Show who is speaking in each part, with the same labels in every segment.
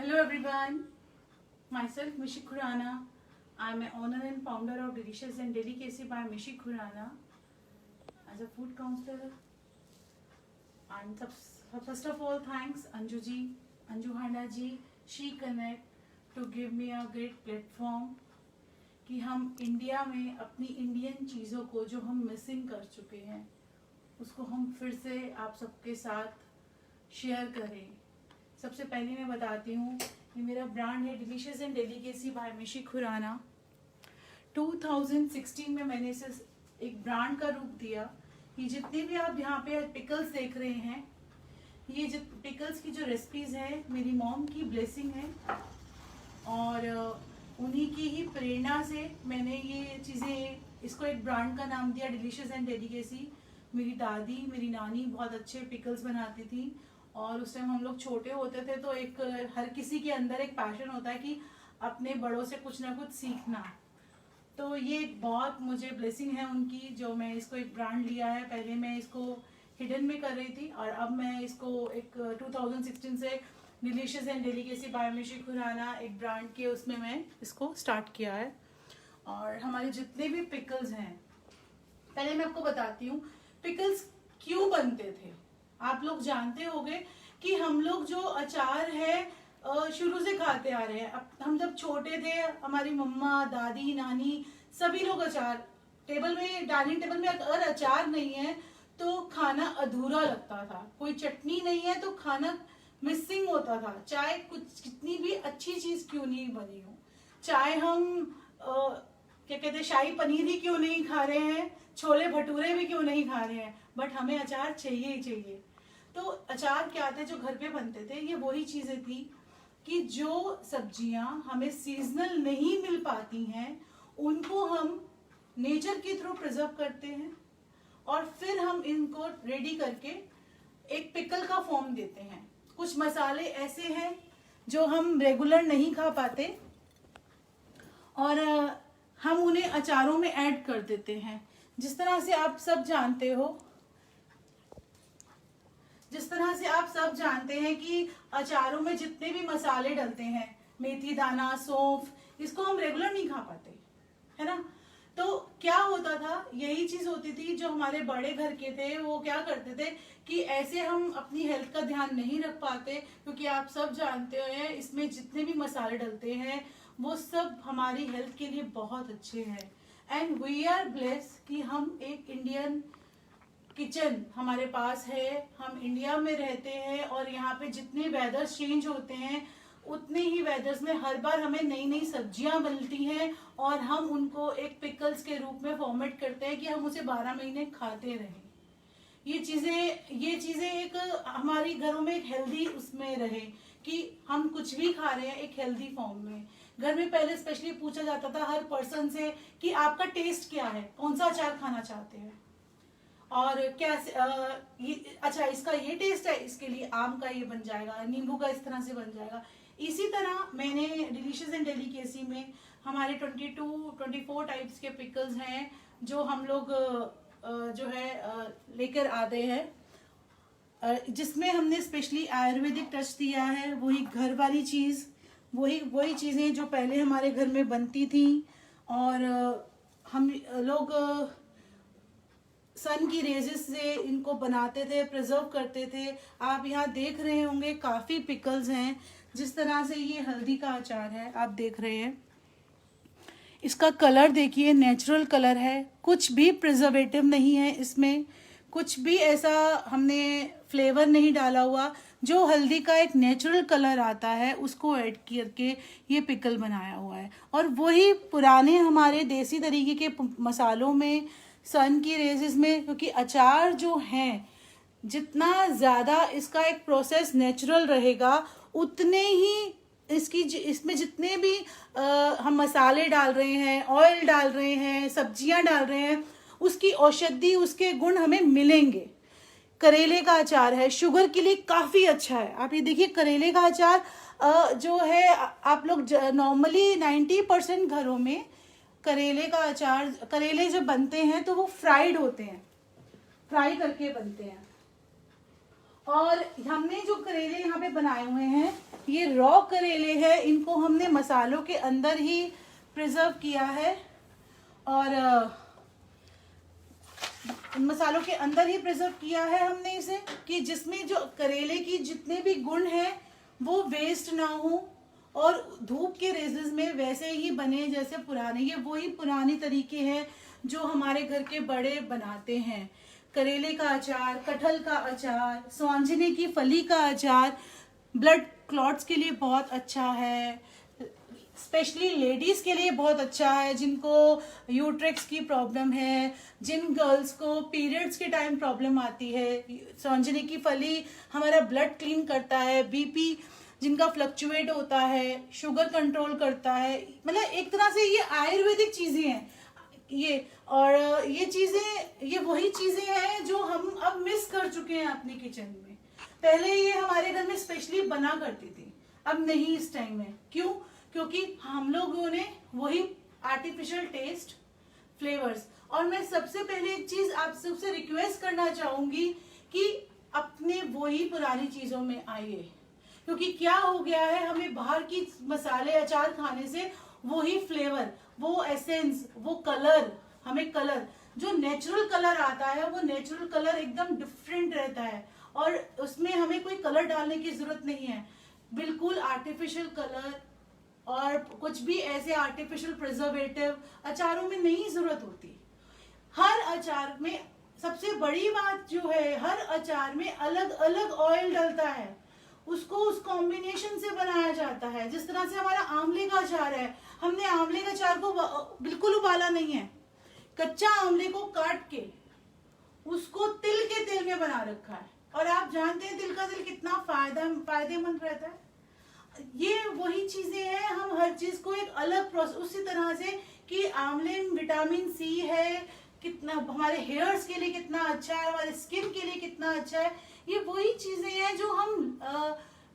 Speaker 1: Hello everyone, myself Mishi Khurana. I'm an owner and founder of Delicious and Delicacy by Mishi Khurana. As a food counselor, and first of all, thanks Anju Handa ji, She Connect to give me a great platform कि हम India में अपनी Indian चीज़ों को जो हम missing कर चुके हैं उसको हम फिर से आप सबके साथ शेयर करें। सबसे पहले मैं बताती हूँ कि मेरा ब्रांड है डिलीशियस एंड डेलिकेसी बाय मिशी खुराना। 2016 में मैंने इसे एक ब्रांड का रूप दिया। ये जितने भी आप यहाँ पे पिकल्स देख रहे हैं, ये पिकल्स की जो रेसिपीज़ है मेरी मॉम की ब्लेसिंग है और उन्हीं की ही प्रेरणा से मैंने ये चीज़ें, इसको एक ब्रांड का नाम दिया डिलीशियस एंड डेलिकेसी। मेरी दादी, मेरी नानी बहुत अच्छे पिकल्स बनाती थी और उस टाइम हम लोग छोटे होते थे तो एक हर किसी के अंदर एक पैशन होता है कि अपने बड़ों से कुछ ना कुछ सीखना। तो ये बहुत मुझे ब्लेसिंग है उनकी जो मैं इसको एक ब्रांड लिया है। पहले मैं इसको हिडन में कर रही थी और अब मैं इसको एक 2016 से डिलीशियस एंड डेलिकेसी बाय मिशी खुराना एक ब्रांड के उसमें मैं इसको स्टार्ट किया है। और हमारे जितने भी पिकल्स हैं, पहले मैं आपको बताती हूँ पिकल्स क्यों बनते थे। आप लोग जानते होंगे कि हम लोग जो अचार है शुरू से खाते आ रहे हैं। अब हम जब छोटे थे हमारी मम्मा, दादी, नानी सभी लोग अचार टेबल में, डाइनिंग टेबल में अगर अचार नहीं है तो खाना अधूरा लगता था। कोई चटनी नहीं है तो खाना मिसिंग होता था, चाहे कुछ कितनी भी अच्छी चीज क्यों नहीं बनी हो, चाहे हम क्या कहते हैं शाही पनीर ही क्यों नहीं खा रहे हैं, छोले भटूरे भी क्यों नहीं खा रहे हैं, बट हमें अचार चाहिए ही चाहिए। तो अचार क्या थे जो घर पे बनते थे, ये वही चीजें थी कि जो सब्जियां हमें सीजनल नहीं मिल पाती हैं उनको हम नेचर के थ्रू प्रिजर्व करते हैं और फिर हम इनको रेडी करके एक पिकल का फॉर्म देते हैं। कुछ मसाले ऐसे हैं जो हम रेगुलर नहीं खा पाते और हम उन्हें अचारों में ऐड कर देते हैं। जिस तरह से आप सब जानते हैं कि अचारों में जितने भी मसाले डलते हैं, मेथी दाना, सौंफ, इसको हम रेगुलर नहीं खा पाते, है ना। तो क्या होता था, यही चीज होती थी जो हमारे बड़े घर के थे, वो क्या करते थे कि ऐसे हम अपनी हेल्थ का ध्यान नहीं रख पाते क्योंकि आप सब जानते हैं इसमें जितने भी मसाले डलते हैं वो सब हमारी हेल्थ के लिए बहुत अच्छे हैं। एंड वी आर ब्लेस्ड कि हम एक इंडियन किचन हमारे पास है, हम इंडिया में रहते हैं और यहाँ पे जितने वेदर्स चेंज होते हैं उतने ही वेदर्स में हर बार हमें नई नई सब्जियां मिलती हैं और हम उनको एक पिकल्स के रूप में फॉर्मेट करते हैं कि हम उसे 12 महीने खाते रहें। ये चीजें एक हमारी घरों में एक हेल्दी उसमें रहे कि हम कुछ भी खा रहे हैं एक हेल्दी फॉर्म में। घर में पहले स्पेशली पूछा जाता था हर पर्सन से कि आपका टेस्ट क्या है, कौन सा अचार खाना चाहते हैं और क्या अच्छा इसका ये टेस्ट है, इसके लिए आम का ये बन जाएगा, नींबू का इस तरह से बन जाएगा। इसी तरह मैंने डिलीशियस एंड डेलिकेसी में हमारे 24 टाइप्स के पिकल्स हैं जो हम लोग जो है लेकर आते हैं, जिसमें हमने स्पेशली आयुर्वेदिक टच दिया है। वही घर वाली चीज़, वही चीज़ें जो पहले हमारे घर में बनती थी और हम लोग सन की रेजेस से इनको बनाते थे, प्रिजर्व करते थे। आप यहाँ देख रहे होंगे काफ़ी पिकल्स हैं। जिस तरह से ये हल्दी का अचार है, आप देख रहे हैं, इसका कलर देखिए, नेचुरल कलर है, कुछ भी प्रिजर्वेटिव नहीं है इसमें, कुछ भी ऐसा हमने फ्लेवर नहीं डाला हुआ। जो हल्दी का एक नेचुरल कलर आता है उसको ऐड करके ये पिकल बनाया हुआ है और वही पुराने हमारे देसी तरीके के मसालों में, सन की रेजेस में, क्योंकि अचार जो हैं जितना ज़्यादा इसका एक प्रोसेस नेचुरल रहेगा उतने ही इसमें जितने भी हम मसाले डाल रहे हैं, ऑयल डाल रहे हैं, सब्जियां डाल रहे हैं, उसकी औषधि, उसके गुण हमें मिलेंगे। करेले का अचार है, शुगर के लिए काफ़ी अच्छा है। आप ये देखिए करेले का अचार जो है, आप लोग नॉर्मली 90% घरों में करेले का अचार, करेले जब बनते हैं तो वो फ्राइड होते हैं, फ्राई करके बनते हैं और हमने जो करेले यहाँ पे बनाए हुए हैं ये रॉ करेले हैं, इनको हमने मसालों के अंदर ही प्रिजर्व किया है और मसालों के अंदर ही प्रिजर्व किया है हमने इसे, कि जिसमें जो करेले की जितने भी गुण हैं वो वेस्ट ना हो और धूप के रेजेस में वैसे ही बने जैसे पुराने। ये वही पुराने तरीके हैं जो हमारे घर के बड़े बनाते हैं। करेले का अचार, कटहल का अचार, सौंजने की फली का अचार ब्लड क्लॉट्स के लिए बहुत अच्छा है, स्पेशली लेडीज के लिए बहुत अच्छा है जिनको यूट्रिक्स की प्रॉब्लम है, जिन गर्ल्स को पीरियड्स के टाइम प्रॉब्लम आती है। सौंजने की फली हमारा ब्लड क्लीन करता है, बीपी जिनका फ्लक्चुएट होता है, शुगर कंट्रोल करता है। मतलब एक तरह से ये आयुर्वेदिक चीजें हैं ये, और ये चीजें, ये वही चीजें हैं जो हम अब मिस कर चुके हैं अपने किचन में। पहले ये हमारे घर में स्पेशली बना करती थी, अब नहीं इस टाइम में। क्यों? क्योंकि हम लोगों ने वही आर्टिफिशियल टेस्ट, फ्लेवर्स। और मैं सबसे पहले एक चीज आप सबसे रिक्वेस्ट करना चाहूंगी कि अपने वही पुरानी चीजों में आइए, क्योंकि क्या हो गया है, हमें बाहर की मसाले अचार खाने से वही फ्लेवर, वो एसेंस, वो कलर, हमें कलर जो नेचुरल कलर आता है वो नेचुरल कलर एकदम डिफरेंट रहता है और उसमें हमें कोई कलर डालने की जरूरत नहीं है। बिल्कुल आर्टिफिशियल कलर और कुछ भी ऐसे आर्टिफिशियल प्रिजर्वेटिव अचारों में नहीं जरूरत होती। हर अचार में सबसे बड़ी बात जो है, हर अचार में अलग अलग ऑयल डलता है, उसको उस कॉम्बिनेशन से बनाया जाता है। जिस तरह से हमारा आंवले का अचार है, हमने आंवले के अचार को बिल्कुल उबाला नहीं है, कच्चा आंवले को काट के उसको तिल के तेल में बना रखा है। और आप जानते हैं तिल का तेल कितना फायदेमंद रहता है। ये वही चीजें हैं, हम हर चीज को एक अलग प्रोसेस, उसी तरह से कि आंवले में विटामिन सी है, कितना हमारे हेयर्स के लिए कितना अच्छा है, हमारे स्किन के लिए कितना अच्छा है। ये वही चीजें हैं जो हम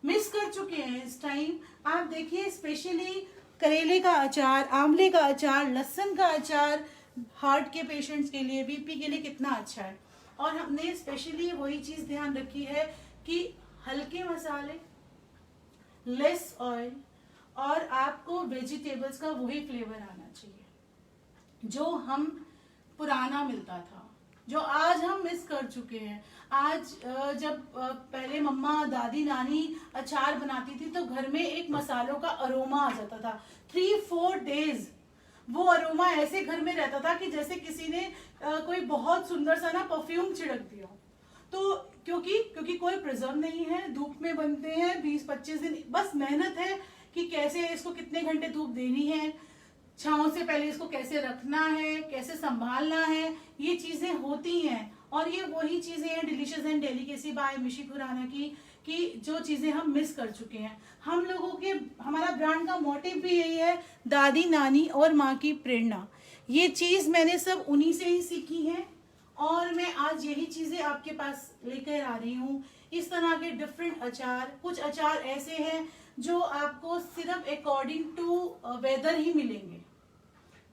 Speaker 1: मिस कर चुके हैं इस टाइम। आप देखिए स्पेशली करेले का अचार, आंवले का अचार, लहसुन का अचार हार्ट के पेशेंट्स के लिए, बीपी के लिए कितना अच्छा है। और हमने स्पेशली वही चीज ध्यान रखी है कि हल्के मसाले, लेस ऑयल, और आपको वेजिटेबल्स का वही फ्लेवर आना चाहिए जो हम पुराना मिलता था, जो आज हम मिस कर चुके हैं। आज जब पहले मम्मा, दादी, नानी अचार बनाती थी तो घर में एक मसालों का अरोमा आ जाता था। 3-4 डेज वो अरोमा ऐसे घर में रहता था कि जैसे किसी ने कोई बहुत सुंदर सा ना परफ्यूम छिड़क दिया। तो क्योंकि कोई प्रिजर्व नहीं है, धूप में बनते हैं 20-25 दिन, बस मेहनत है कि कैसे इसको कितने घंटे धूप देनी है, छांव से पहले इसको कैसे रखना है, कैसे संभालना है, ये चीजें होती हैं। और ये वही चीजें हैं डिलीशियस एंड डेलिकेसी बाय मिशी खुराना की, कि जो चीजें हम मिस कर चुके हैं। हम लोगों के, हमारा ब्रांड का मोटिव भी यही है, दादी, नानी और माँ की प्रेरणा। ये चीज मैंने सब उन्हीं से ही सीखी है और मैं आज यही चीजें आपके पास लेकर आ रही हूँ। इस तरह के डिफरेंट अचार, कुछ अचार ऐसे हैं जो आपको सिर्फ अकॉर्डिंग टू वेदर ही मिलेंगे।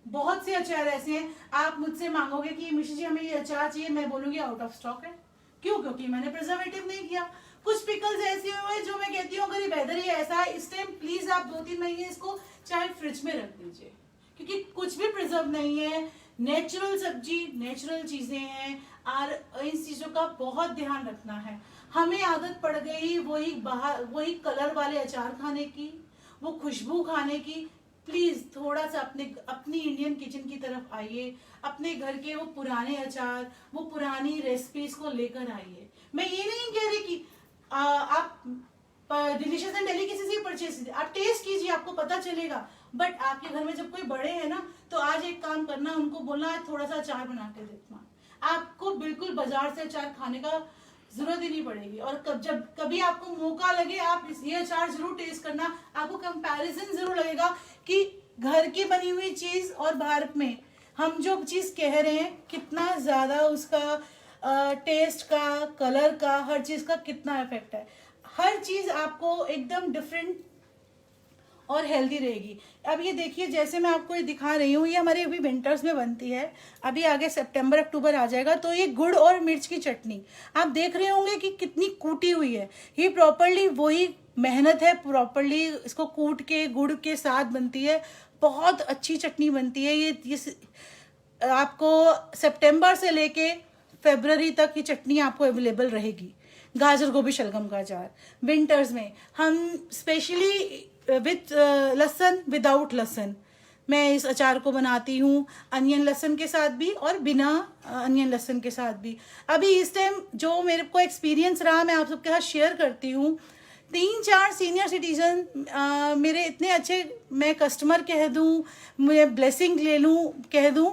Speaker 1: बहुत से अचार ऐसे हैं, आप मुझसे मांगोगे कि मिशी जी हमें ये अचार चाहिए, मैं बोलूंगी आउट ऑफ स्टॉक है। क्यों? क्योंकि मैंने प्रिजर्वेटिव नहीं किया। कुछ पिकल्स ऐसे हुए जो मैं कहती हूँ अगर ये वेदर ही ऐसा है इस टाइम, प्लीज आप 2-3 महीने इसको चाहे फ्रिज में रख दीजिए, क्योंकि कुछ भी प्रिजर्व नहीं है, नेचुरल सब्जी, नेचुरल चीजें हैं। और इन चीजों का बहुत ध्यान रखना है। हमें आदत पड़ गई वही कलर वाले अचार खाने की, वो खुशबू खाने की। प्लीज थोड़ा सा अपनी इंडियन किचन की तरफ आइए, अपने घर के वो पुराने अचार, वो पुरानी रेसिपीज को लेकर आइए। मैं ये नहीं कह रही कि आप डिलीशियस एंड डेलिकेसी से परचेज कीजिए, आप टेस्ट कीजिए, आपको पता चलेगा। बट आपके घर में जब कोई बड़े हैं ना, तो आज एक काम करना, उनको बोलना थोड़ा सा अचार बना के देखना। आपको बिल्कुल बाजार से अचार खाने का जरूरत ही नहीं पड़ेगी। और जब कभी आपको मौका लगे, आप ये अचार जरूर टेस्ट करना, आपको कंपैरिजन जरूर लगेगा कि घर की बनी हुई चीज और बाहर में हम जो चीज कह रहे हैं कितना ज्यादा उसका टेस्ट का, कलर का, हर चीज का कितना इफेक्ट है। हर चीज आपको एकदम डिफरेंट और हेल्दी रहेगी। अब ये देखिए, जैसे मैं आपको ये दिखा रही हूँ, ये हमारे अभी विंटर्स में बनती है, अभी आगे सितंबर अक्टूबर आ जाएगा तो ये गुड़ और मिर्च की चटनी आप देख रहे होंगे कि कितनी कूटी हुई है। ये प्रॉपरली वही मेहनत है, प्रॉपरली इसको कूट के गुड़ के साथ बनती है, बहुत अच्छी चटनी बनती है। ये आपको सितंबर से लेके फरवरी तक ये चटनी आपको अवेलेबल रहेगी। गाजर गोभी शलगम का अचार विंटर्स में हम स्पेशली विथ लहसुन, विदाउट लहसुन मैं इस अचार को बनाती हूँ, अनियन लहसुन के साथ भी और बिना अनियन लहसुन के साथ भी। अभी इस टाइम जो मेरे को एक्सपीरियंस रहा मैं आप सबके साथ शेयर करती हूँ। 3-4 सीनियर सिटीजन मेरे इतने अच्छे, मैं कस्टमर कह दूँ, मैं ब्लेसिंग ले लूँ कह दूँ,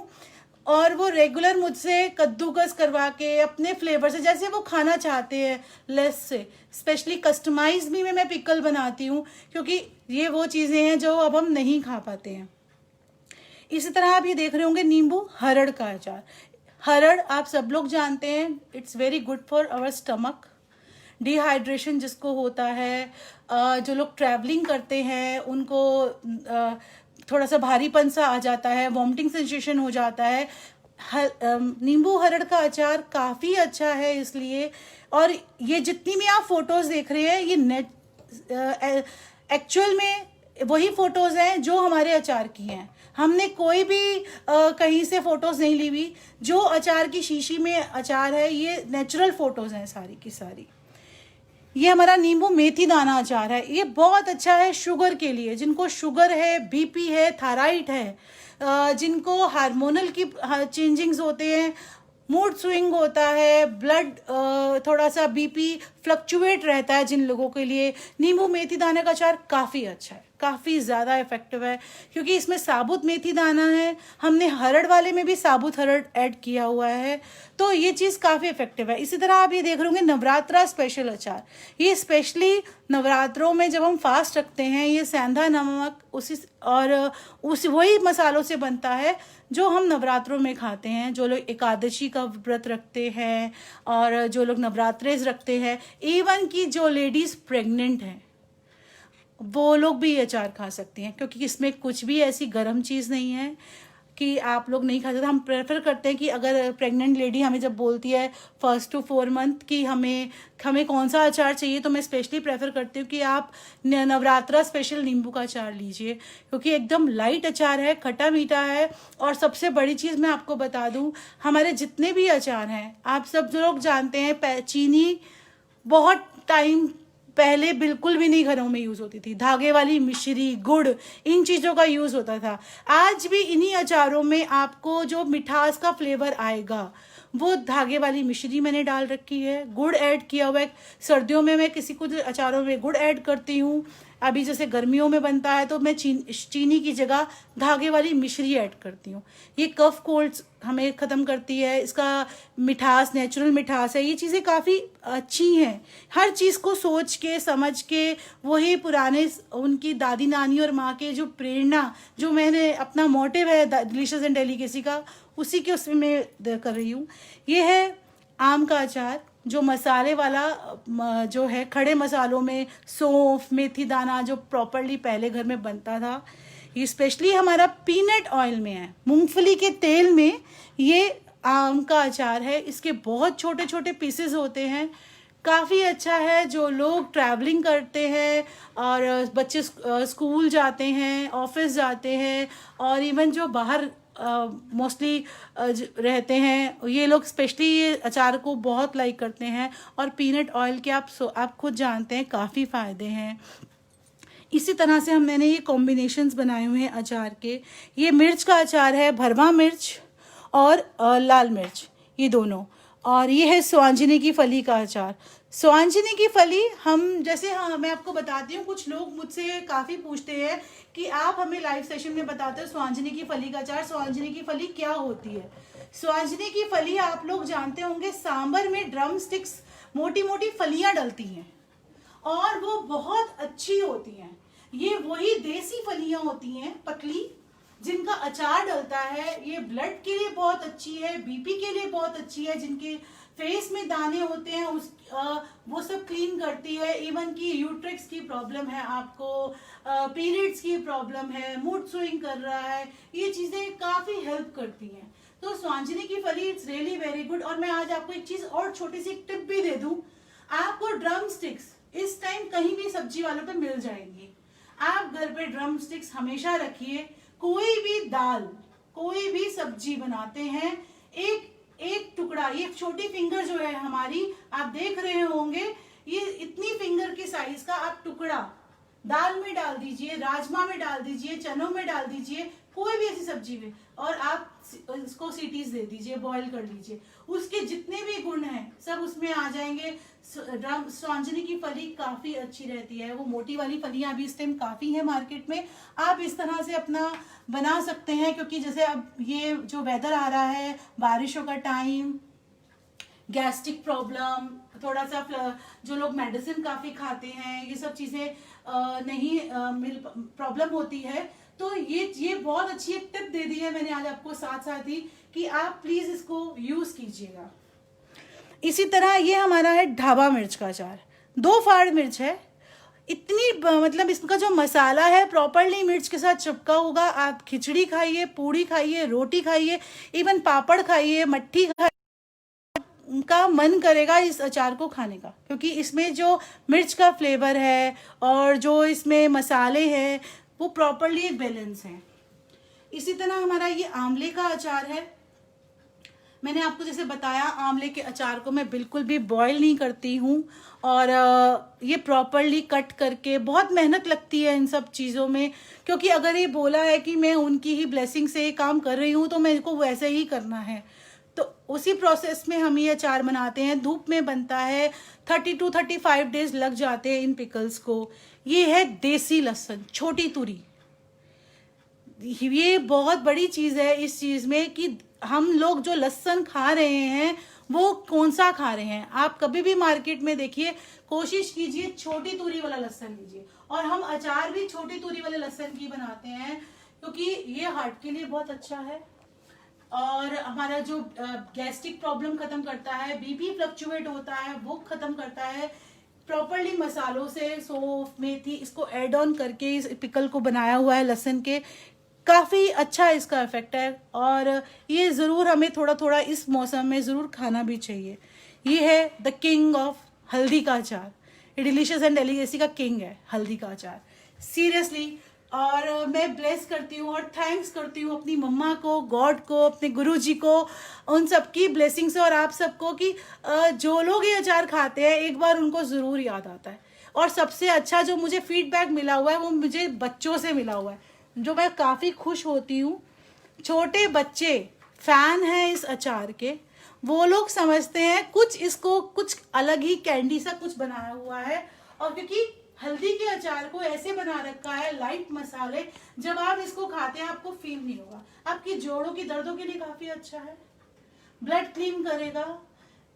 Speaker 1: और वो रेगुलर मुझसे कद्दूकस करवा के अपने फ्लेवर से जैसे वो खाना चाहते हैं लेस से, स्पेशली कस्टमाइज भी मैं पिकल बनाती हूँ, क्योंकि ये वो चीज़ें हैं जो अब हम नहीं खा पाते हैं। इसी तरह आप ये देख रहे होंगे नींबू हरड़ का अचार। हरड़ आप सब लोग जानते हैं, it's very good for our stomach. Dehydration जिसको होता है, जो लोग ट्रैवलिंग करते हैं उनको थोड़ा सा भारीपन सा आ जाता है, वॉमिटिंग सेंसेशन हो जाता है, नींबू हरड़ का अचार काफ़ी अच्छा है इसलिए। और ये जितनी भी आप फोटोज़ देख रहे हैं ये नेट एक्चुअल में वही फोटोज़ हैं जो हमारे अचार की हैं। हमने कोई भी कहीं से फोटोज़ नहीं ली हुई। जो अचार की शीशी में अचार है ये नेचुरल फोटोज़ हैं सारी की सारी। ये हमारा नींबू मेथी दाना अचार है, ये बहुत अच्छा है शुगर के लिए, जिनको शुगर है, बीपी है, थायराइड है, जिनको हार्मोनल की चेंजिंग्स होते हैं, मूड स्विंग होता है, ब्लड थोड़ा सा बीपी फ्लक्चुएट रहता है, जिन लोगों के लिए नींबू मेथी दाने का अचार काफ़ी अच्छा है, काफ़ी ज़्यादा इफेक्टिव है, क्योंकि इसमें साबुत मेथी दाना है। हमने हरड़ वाले में भी साबुत हरड़ ऐड किया हुआ है, तो ये चीज़ काफ़ी इफेक्टिव है। इसी तरह आप ये देख रहे होंगे नवरात्रा स्पेशल अचार, ये स्पेशली नवरात्रों में जब हम फास्ट रखते हैं, ये सेंधा नमक उसी वही मसालों से बनता है जो हम नवरात्रों में खाते हैं। जो लोग एकादशी का व्रत रखते हैं और जो लोग नवरात्रेस रखते हैं, इवन कि जो लेडीज़ प्रेग्नेंट हैं वो लोग भी ये अचार खा सकती हैं, क्योंकि इसमें कुछ भी ऐसी गर्म चीज़ नहीं है कि आप लोग नहीं खा सकते। हम प्रेफर करते हैं कि अगर प्रेग्नेंट लेडी हमें जब बोलती है 1 to 4 month कि हमें कौन सा अचार चाहिए, तो मैं स्पेशली प्रेफर करती हूँ कि आप नवरात्रा स्पेशल नींबू का अचार लीजिए, क्योंकि एकदम लाइट अचार है, खट्टा मीठा है। और सबसे बड़ी चीज़ मैं आपको बता दूँ, हमारे जितने भी अचार हैं आप सब लोग जानते हैं, चीनी बहुत टाइम पहले बिल्कुल भी नहीं घरों में यूज़ होती थी। धागे वाली मिश्री, गुड़, इन चीज़ों का यूज़ होता था। आज भी इन्हीं अचारों में आपको जो मिठास का फ्लेवर आएगा वो धागे वाली मिश्री मैंने डाल रखी है, गुड़ ऐड किया हुआ है। सर्दियों में मैं किसी कुछ अचारों में गुड़ ऐड करती हूँ, अभी जैसे गर्मियों में बनता है तो मैं चीनी की जगह धागे वाली मिश्री ऐड करती हूँ। ये कफ कोल्ड हमें ख़त्म करती है, इसका मिठास नेचुरल मिठास है, ये चीज़ें काफ़ी अच्छी हैं। हर चीज़ को सोच के समझ के, वही पुराने उनकी दादी नानी और माँ के जो प्रेरणा, जो मैंने अपना मोटिव है डिलीशियस एंड डेलिकेसी का, उसी के उसमें मैं कर रही हूँ। ये है आम का अचार, जो मसाले वाला जो है, खड़े मसालों में सौंफ, मेथी दाना जो प्रॉपरली पहले घर में बनता था, ये स्पेशली हमारा पीनट ऑयल में है, मूंगफली के तेल में ये आम का अचार है। इसके बहुत छोटे छोटे पीसेस होते हैं, काफ़ी अच्छा है। जो लोग ट्रैवलिंग करते हैं और बच्चे स्कूल जाते हैं, ऑफिस जाते हैं, और इवन जो बाहर मोस्टली रहते हैं, ये लोग स्पेशली ये अचार को बहुत लाइक करते हैं। और पीनट ऑयल के आप खुद जानते हैं काफ़ी फ़ायदे हैं। इसी तरह से मैंने ये कॉम्बिनेशंस बनाए हुए हैं अचार के। ये मिर्च का अचार है, भरवा मिर्च और लाल मिर्च, ये दोनों। और ये है स्वांजनी की फली का अचार। स्वांजनी की फली हम जैसे, हाँ मैं आपको बताती हूँ, कुछ लोग मुझसे काफ़ी पूछते हैं कि आप हमें लाइव सेशन में बताते हो स्वांजनी की फली का अचार, स्वांजनी की फली क्या होती है। स्वांजनी की फली आप लोग जानते होंगे, सांबर में ड्रम स्टिक्स मोटी मोटी फलियां डलती हैं और वो बहुत अच्छी होती हैं। ये वही देसी फलियां होती हैं पतली, जिनका अचार डलता है। ये ब्लड के लिए बहुत अच्छी है, बीपी के लिए बहुत अच्छी है, जिनके फेस में दाने होते हैं वो सब क्लीन करती है। इवन की यूट्रिक्स की प्रॉब्लम है आपको, पीरियड्स की प्रॉब्लम है, मूड स्विंग कर रहा है, ये चीजें काफी हेल्प करती हैं। तो स्वांजनी की फली इट्स रियली वेरी गुड। और मैं आज आपको एक चीज और छोटी सी एक टिप भी दे दूं, आपको ड्रम स्टिक्स इस टाइम कहीं भी सब्जी वालों पे मिल जाएंगी। आप घर पे ड्रम स्टिक्स हमेशा रखिए। कोई भी दाल, कोई भी सब्जी बनाते हैं, एक एक टुकड़ा, ये छोटी फिंगर जो है हमारी, आप देख रहे होंगे, ये इतनी फिंगर के साइज का आप टुकड़ा दाल में डाल दीजिए, राजमा में डाल दीजिए, चनों में डाल दीजिए, कोई भी ऐसी सब्जी में, और आप इसको सीटीज दे दीजिए, बॉईल कर लीजिए। उसके जितने भी गुण हैं सब उसमें आ जाएंगे। स्वांजनी की फली काफी अच्छी रहती है। वो मोटी वाली फलियां अभी इस टाइम काफी है मार्केट में, आप इस तरह से अपना बना सकते हैं। क्योंकि जैसे अब ये जो वेदर आ रहा है, बारिशों का टाइम, गैस्ट्रिक प्रॉब्लम, थोड़ा सा जो लोग मेडिसिन काफी खाते हैं, ये सब चीजें नहीं मिल प्रॉब्लम होती है, तो ये बहुत अच्छी एक टिप दे दी है मैंने आज आपको साथ साथ ही, कि आप प्लीज इसको यूज कीजिएगा। इसी तरह ये हमारा है ढाबा मिर्च का अचार। 2 फाड़ मिर्च है, इतनी मतलब इसका जो मसाला है प्रॉपरली मिर्च के साथ चिपका होगा। आप खिचड़ी खाइए, पूड़ी खाइए, रोटी खाइए, इवन पापड़ खाइए, मट्ठी खाइए, का मन करेगा इस अचार को खाने का, क्योंकि इसमें जो मिर्च का फ्लेवर है और जो इसमें मसाले हैं वो प्रॉपरली एक बैलेंस है। इसी तरह हमारा ये आंवले का अचार है। मैंने आपको जैसे बताया, आंवले के अचार को मैं बिल्कुल भी बॉईल नहीं करती हूँ, और ये प्रॉपरली कट करके, बहुत मेहनत लगती है इन सब चीज़ों में, क्योंकि अगर ये बोला है कि मैं उनकी ही ब्लेसिंग से ये काम कर रही हूँ तो मेरे को वैसे ही करना है। तो उसी प्रोसेस में हम ये अचार बनाते हैं, धूप में बनता है, 30 to 35 डेज लग जाते हैं इन पिकल्स को। ये है देसी लहसुन, छोटी तुरी। ये बहुत बड़ी चीज है इस चीज में कि हम लोग जो लहसुन खा रहे हैं वो कौन सा खा रहे हैं। आप कभी भी मार्केट में देखिए, कोशिश कीजिए छोटी तुरी वाला लहसुन लीजिए। और हम अचार भी छोटी तुरी वाले लहसुन की बनाते हैं, क्योंकि ये हार्ट के लिए बहुत अच्छा है, और हमारा जो गैस्ट्रिक प्रॉब्लम खत्म करता है, बीपी फ्लक्चुएट होता है वो खत्म करता है। प्रॉपरली मसालों से, सौंफ, मेथी, इसको ऐड ऑन करके इस पिकल को बनाया हुआ है लहसुन के, काफ़ी अच्छा इसका इफेक्ट है। और ये ज़रूर हमें थोड़ा थोड़ा इस मौसम में ज़रूर खाना भी चाहिए। ये है द किंग ऑफ हल्दी का अचार, ये डिलीशियस एंड डेलिकेसी का किंग है हल्दी का अचार, सीरियसली। और मैं ब्लेस करती हूँ और थैंक्स करती हूँ अपनी मम्मा को, गॉड को, अपने गुरुजी को, उन सबकी ब्लेसिंग से, और आप सबको, कि जो लोग ये अचार खाते हैं एक बार उनको ज़रूर याद आता है। और सबसे अच्छा जो मुझे फीडबैक मिला हुआ है वो मुझे बच्चों से मिला हुआ है, जो मैं काफ़ी खुश होती हूँ। छोटे बच्चे फैन हैं इस अचार के, वो लोग समझते हैं कुछ इसको कुछ अलग ही कैंडी सा कुछ बनाया हुआ है। और क्योंकि हल्दी के अचार को ऐसे बना रखा है, लाइट मसाले, जब आप इसको खाते हैं आपको फील नहीं होगा। आपकी जोड़ों की दर्दों के लिए काफी अच्छा है, ब्लड क्लीन करेगा।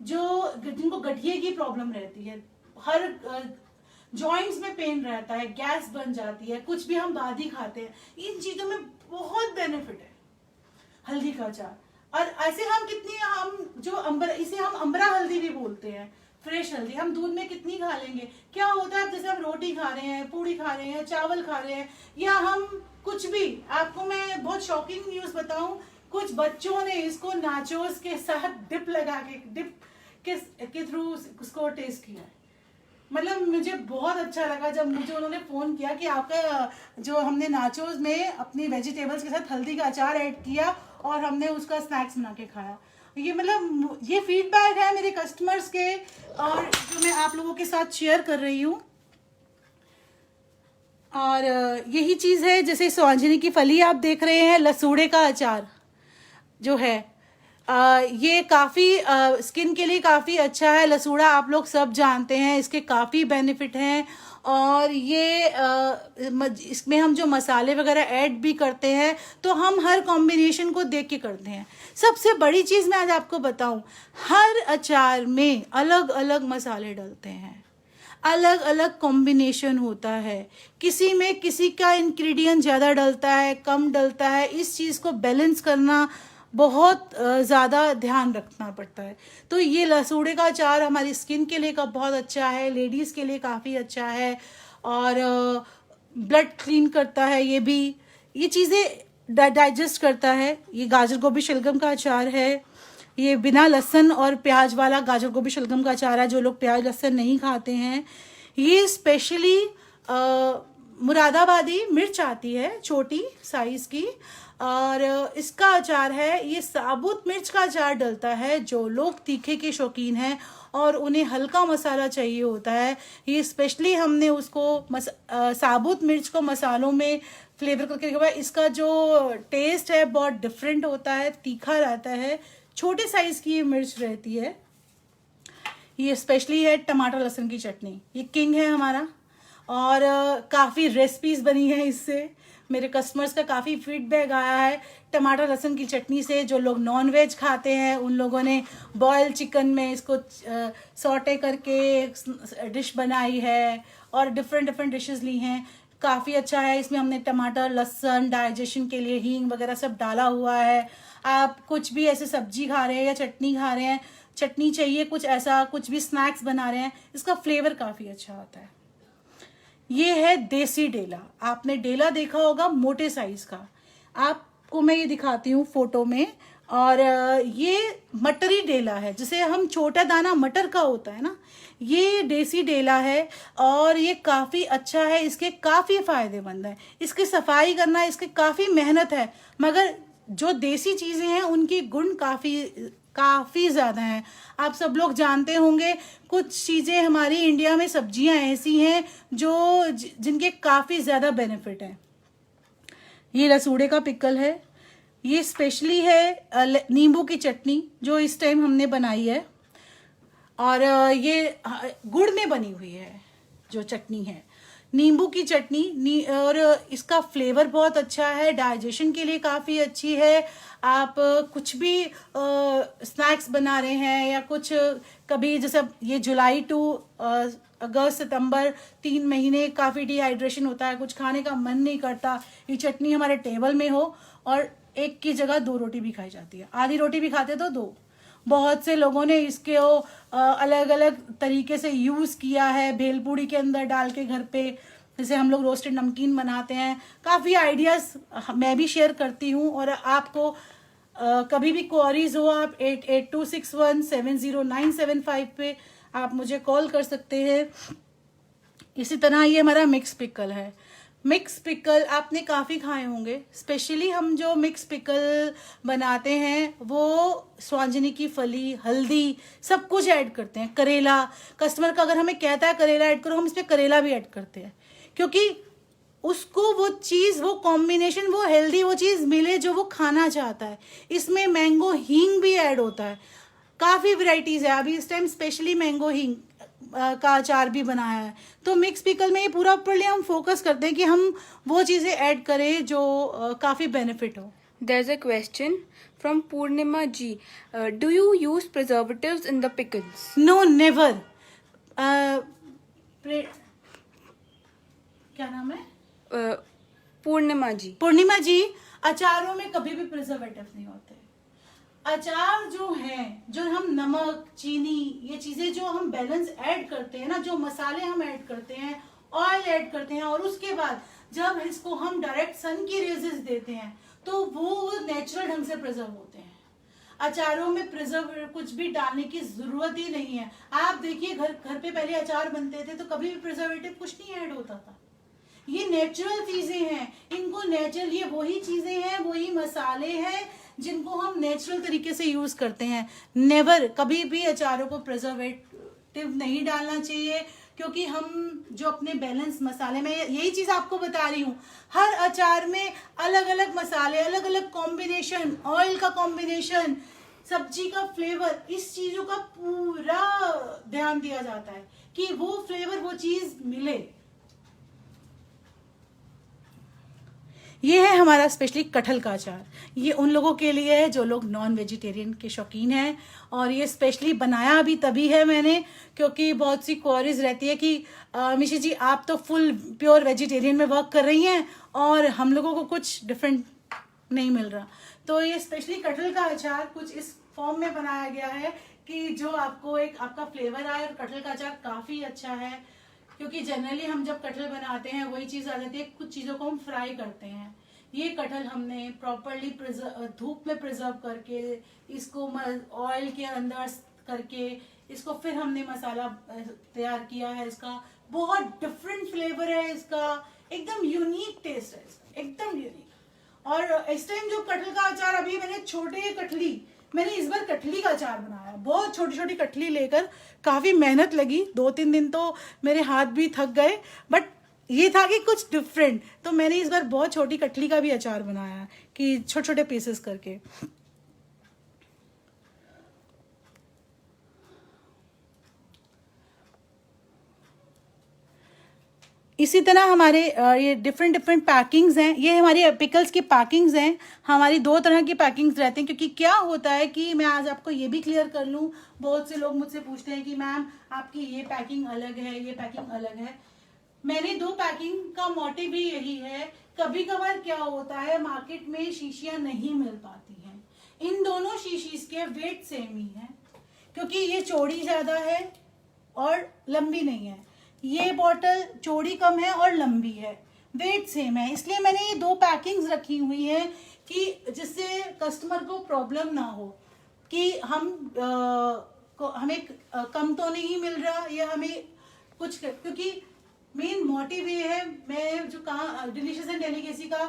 Speaker 1: जो जिनको गठिए की प्रॉब्लम रहती है, हर जॉइंट्स में पेन रहता है, गैस बन जाती है, कुछ भी हम बादी खाते हैं, इन चीजों में बहुत बेनिफिट है हल्दी का अचार। और ऐसे हम कितनी, हम जो इसे हम अम्बरा हल्दी भी बोलते हैं, फ्रेश हल्दी, हम दूध में कितनी खा लेंगे। क्या होता है, जैसे हम रोटी खा रहे हैं, पूड़ी खा रहे हैं, चावल खा रहे हैं, या हम कुछ भी, आपको मैं बहुत शॉकिंग न्यूज बताऊं, कुछ बच्चों ने इसको नाचोस के साथ डिप लगा के, डिप के थ्रू उसको टेस्ट किया है। मतलब मुझे बहुत अच्छा लगा जब मुझे उन्होंने फोन किया कि आपका जो हमने नाचोस में अपनी वेजिटेबल्स के साथ हल्दी का अचार ऐड किया और हमने उसका स्नैक्स बना के खाया। ये मतलब ये फीडबैक है मेरे कस्टमर्स के, और जो मैं आप लोगों के साथ शेयर कर रही हूँ। और यही चीज़ है, जैसे स्वांजनी की फली आप देख रहे हैं, लसूड़े का अचार जो है, ये काफ़ी स्किन के लिए काफ़ी अच्छा है। लसूड़ा आप लोग सब जानते हैं, इसके काफ़ी बेनिफिट हैं। और ये इसमें हम जो मसाले वगैरह ऐड भी करते हैं तो हम हर कॉम्बिनेशन को देख के करते हैं। सबसे बड़ी चीज़ मैं आज आपको बताऊं, हर अचार में अलग अलग मसाले डलते हैं, अलग अलग कॉम्बिनेशन होता है, किसी में किसी का इंग्रेडिएंट ज़्यादा डलता है, कम डलता है। इस चीज़ को बैलेंस करना बहुत ज़्यादा ध्यान रखना पड़ता है। तो ये लसूड़े का अचार हमारी स्किन के लिए का बहुत अच्छा है, लेडीज़ के लिए काफ़ी अच्छा है, और ब्लड क्लीन करता है। ये चीज़ें डाइजेस्ट करता है। ये गाजर गोभी शलगम का अचार है। ये बिना लहसुन और प्याज वाला गाजर गोभी शलगम का अचार है, जो लोग प्याज लहसुन नहीं खाते हैं। ये स्पेशली मुरादाबादी मिर्च आती है छोटी साइज की, और इसका अचार है। ये साबुत मिर्च का अचार डलता है जो लोग तीखे के शौकीन हैं और उन्हें हल्का मसाला चाहिए होता है। ये स्पेशली हमने उसको साबुत मिर्च को मसालों में फ्लेवर करके रखा है। इसका जो टेस्ट है बहुत डिफरेंट होता है, तीखा रहता है। छोटे साइज की ये मिर्च रहती है। ये स्पेशली है टमाटर लहसुन की चटनी, ये किंग है हमारा, और काफ़ी रेसिपीज़ बनी है इससे। मेरे कस्टमर्स का काफ़ी फीडबैक आया है टमाटर लहसुन की चटनी से। जो लोग नॉन वेज खाते हैं उन लोगों ने बॉयल चिकन में इसको सॉटे करके डिश बनाई है, और डिफरेंट डिशेस ली हैं। काफ़ी अच्छा है। इसमें हमने टमाटर लहसुन डाइजेशन के लिए हींग वगैरह सब डाला हुआ है। आप कुछ भी ऐसे सब्जी खा रहे हैं या चटनी खा रहे हैं, चटनी चाहिए कुछ ऐसा, कुछ भी स्नैक्स बना रहे हैं, इसका फ्लेवर काफ़ी अच्छा आता है। ये है देसी डेला। आपने डेला देखा होगा मोटे साइज का, आपको मैं ये दिखाती हूँ फोटो में। और ये मटरी डेला है, जिसे हम छोटा दाना मटर का होता है ना, ये देसी डेला है, और ये काफ़ी अच्छा है। इसके काफ़ी फायदेमंद है। इसकी सफाई करना इसके काफ़ी मेहनत है, मगर जो देसी चीज़ें हैं उनकी गुण काफ़ी ज़्यादा हैं। आप सब लोग जानते होंगे कुछ चीज़ें हमारी इंडिया में सब्जियां ऐसी हैं जिनके काफ़ी ज़्यादा बेनिफिट हैं। ये लसूड़े का पिकल है। ये स्पेशली है नींबू की चटनी जो इस टाइम हमने बनाई है, और ये गुड़ में बनी हुई है जो चटनी है, नींबू की चटनी। और इसका फ्लेवर बहुत अच्छा है, डाइजेशन के लिए काफ़ी अच्छी है। आप कुछ भी स्नैक्स बना रहे हैं या कुछ कभी, जैसे ये जुलाई टू अगस्त सितंबर 3 महीने काफ़ी डिहाइड्रेशन होता है, कुछ खाने का मन नहीं करता, ये चटनी हमारे टेबल में हो और एक की जगह 2 रोटी भी खाई जाती है। आधी रोटी भी खाते तो 2। बहुत से लोगों ने इसके अलग अलग तरीके से यूज़ किया है, भेलपूड़ी के अंदर डाल के घर पे, जैसे हम लोग रोस्टेड नमकीन बनाते हैं। काफ़ी आइडियाज़ मैं भी शेयर करती हूँ, और आपको कभी भी क्वेरीज हो आप 8826170975 पे आप मुझे कॉल कर सकते हैं। इसी तरह ये हमारा मिक्स पिकल है। मिक्स पिकल आपने काफ़ी खाए होंगे। स्पेशली हम जो मिक्स पिकल बनाते हैं वो स्वांजनी की फली, हल्दी, सब कुछ ऐड करते हैं। करेला, कस्टमर का अगर हमें कहता है करेला ऐड करो, हम इस पर करेला भी ऐड करते हैं, क्योंकि उसको वो चीज़, वो कॉम्बिनेशन, वो हेल्दी वो चीज़ मिले जो वो खाना चाहता है। इसमें मैंगो हींग भी ऐड होता है। काफ़ी वैरायटीज़ है। अभी इस टाइम स्पेशली मैंगो हींग का अचार भी बनाया है। तो मिक्स पिकल में ये पूरा प्रॉपर्ली हम फोकस करते हैं कि हम वो चीज़ें ऐड करें जो काफ़ी बेनिफिट हो।
Speaker 2: There's a question from Purnima Ji. Do you use preservatives in the pickles?
Speaker 1: No, never. क्या नाम है?
Speaker 2: पूर्णिमा जी।
Speaker 1: पूर्णिमा जी, अचारों में कभी भी प्रिजर्वेटिव नहीं होते। अचार जो है, जो हम नमक, चीनी, ये चीजें जो हम बैलेंस ऐड करते हैं ना, जो मसाले हम ऐड करते हैं, ऑयल ऐड करते हैं, और उसके बाद जब इसको हम डायरेक्ट सन की रेजेस देते हैं तो वो नेचुरल ढंग से प्रिजर्व होते हैं। अचारों में प्रिजर्व कुछ भी डालने की जरूरत ही नहीं है। आप देखिए घर पे पहले अचार बनते थे तो कभी भी प्रिजर्वेटिव कुछ नहीं ऐड होता था। ये नेचुरल चीजें हैं, इनको नेचुरल, ये वही चीजें हैं, वही मसाले हैं जिनको हम नेचुरल तरीके से यूज करते हैं। नेवर, कभी भी अचारों को प्रिजर्वेटिव नहीं डालना चाहिए, क्योंकि हम जो अपने बैलेंस मसाले में, यही चीज आपको बता रही हूँ, हर अचार में अलग अलग मसाले, अलग अलग कॉम्बिनेशन, ऑयल का कॉम्बिनेशन, सब्जी का फ्लेवर, इस चीजों का पूरा ध्यान दिया जाता है कि वो फ्लेवर, वो चीज मिले। ये है हमारा स्पेशली कटहल का अचार। ये उन लोगों के लिए है जो लोग नॉन वेजिटेरियन के शौकीन हैं, और ये स्पेशली बनाया भी तभी है मैंने, क्योंकि बहुत सी क्वेरीज रहती है कि मिशी जी आप तो फुल प्योर वेजिटेरियन में वर्क कर रही हैं और हम लोगों को कुछ डिफरेंट नहीं मिल रहा। तो ये स्पेशली कटहल का अचार कुछ इस फॉर्म में बनाया गया है कि जो आपको एक आपका फ्लेवर आए। और कटहल का अचार काफ़ी अच्छा है, क्योंकि जनरली हम जब कटहल बनाते हैं वही चीज़ आ जाती है, कुछ चीज़ों को हम फ्राई करते हैं। ये कटहल हमने प्रॉपरली धूप में प्रिजर्व करके, इसको ऑयल के अंदर करके, इसको फिर हमने मसाला तैयार किया है। इसका बहुत डिफरेंट फ्लेवर है, इसका एकदम यूनिक टेस्ट है, इसका एकदम यूनिक। और इस टाइम जो कटहल का अचार, अभी मैंने इस बार कटहली का अचार बनाया। बहुत छोटी छोटी कटहली लेकर, काफ़ी मेहनत लगी, 2-3 दिन तो मेरे हाथ भी थक गए, बट ये था कि कुछ डिफरेंट। तो मैंने इस बार बहुत छोटी कटहली का भी अचार बनाया कि छोटे छोटे पीसेस करके। इसी तरह हमारे ये डिफरेंट पैकिंग्स हैं। ये हमारी पिकल्स की पैकिंग्स हैं। हमारी 2 तरह की पैकिंग्स रहती हैं, क्योंकि क्या होता है कि मैं आज आपको ये भी क्लियर कर लूँ। बहुत से लोग मुझसे पूछते हैं कि मैम आपकी ये पैकिंग अलग है, ये पैकिंग अलग है। मैंने 2 पैकिंग का मोटिव भी यही है। कभी कभार क्या होता है, मार्केट में शीशियाँ नहीं मिल पाती हैं। इन दोनों शीशीज के वेट सेम ही है, क्योंकि ये चौड़ी ज़्यादा है और लंबी नहीं है। ये बॉटल चौड़ी कम है और लंबी है, वेट सेम है। इसलिए मैंने ये 2 पैकिंग्स रखी हुई हैं कि जिससे कस्टमर को प्रॉब्लम ना हो कि हमें कम तो नहीं मिल रहा या हमें कुछ, क्योंकि मेन मोटिव ये है, मैं जो कहा डिलीशियस एंड डेलिकेसी का,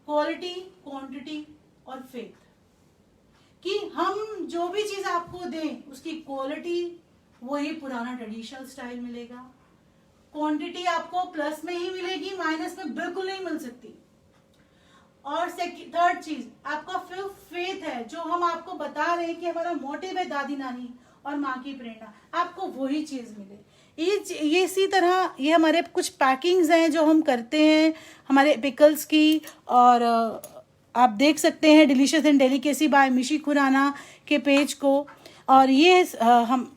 Speaker 1: क्वालिटी, क्वांटिटी और फेथ, कि हम जो भी चीज़ आपको दें उसकी क्वालिटी वही पुराना ट्रेडिशनल स्टाइल मिलेगा, क्वांटिटी आपको प्लस में ही मिलेगी, माइनस में बिल्कुल नहीं मिल सकती। और थर्ड चीज, आपका फेथ है, जो हम आपको बता रहे हैं कि हमारा मोटिव है दादी नानी और माँ की प्रेरणा, आपको वही चीज मिले। ये इसी तरह ये हमारे कुछ पैकिंग्स हैं जो हम करते हैं हमारे पिकल्स की। और आप देख सकते हैं डिलीशियस एंड डेलिकेसी बाय मिशी खुराना के पेज को। और ये हम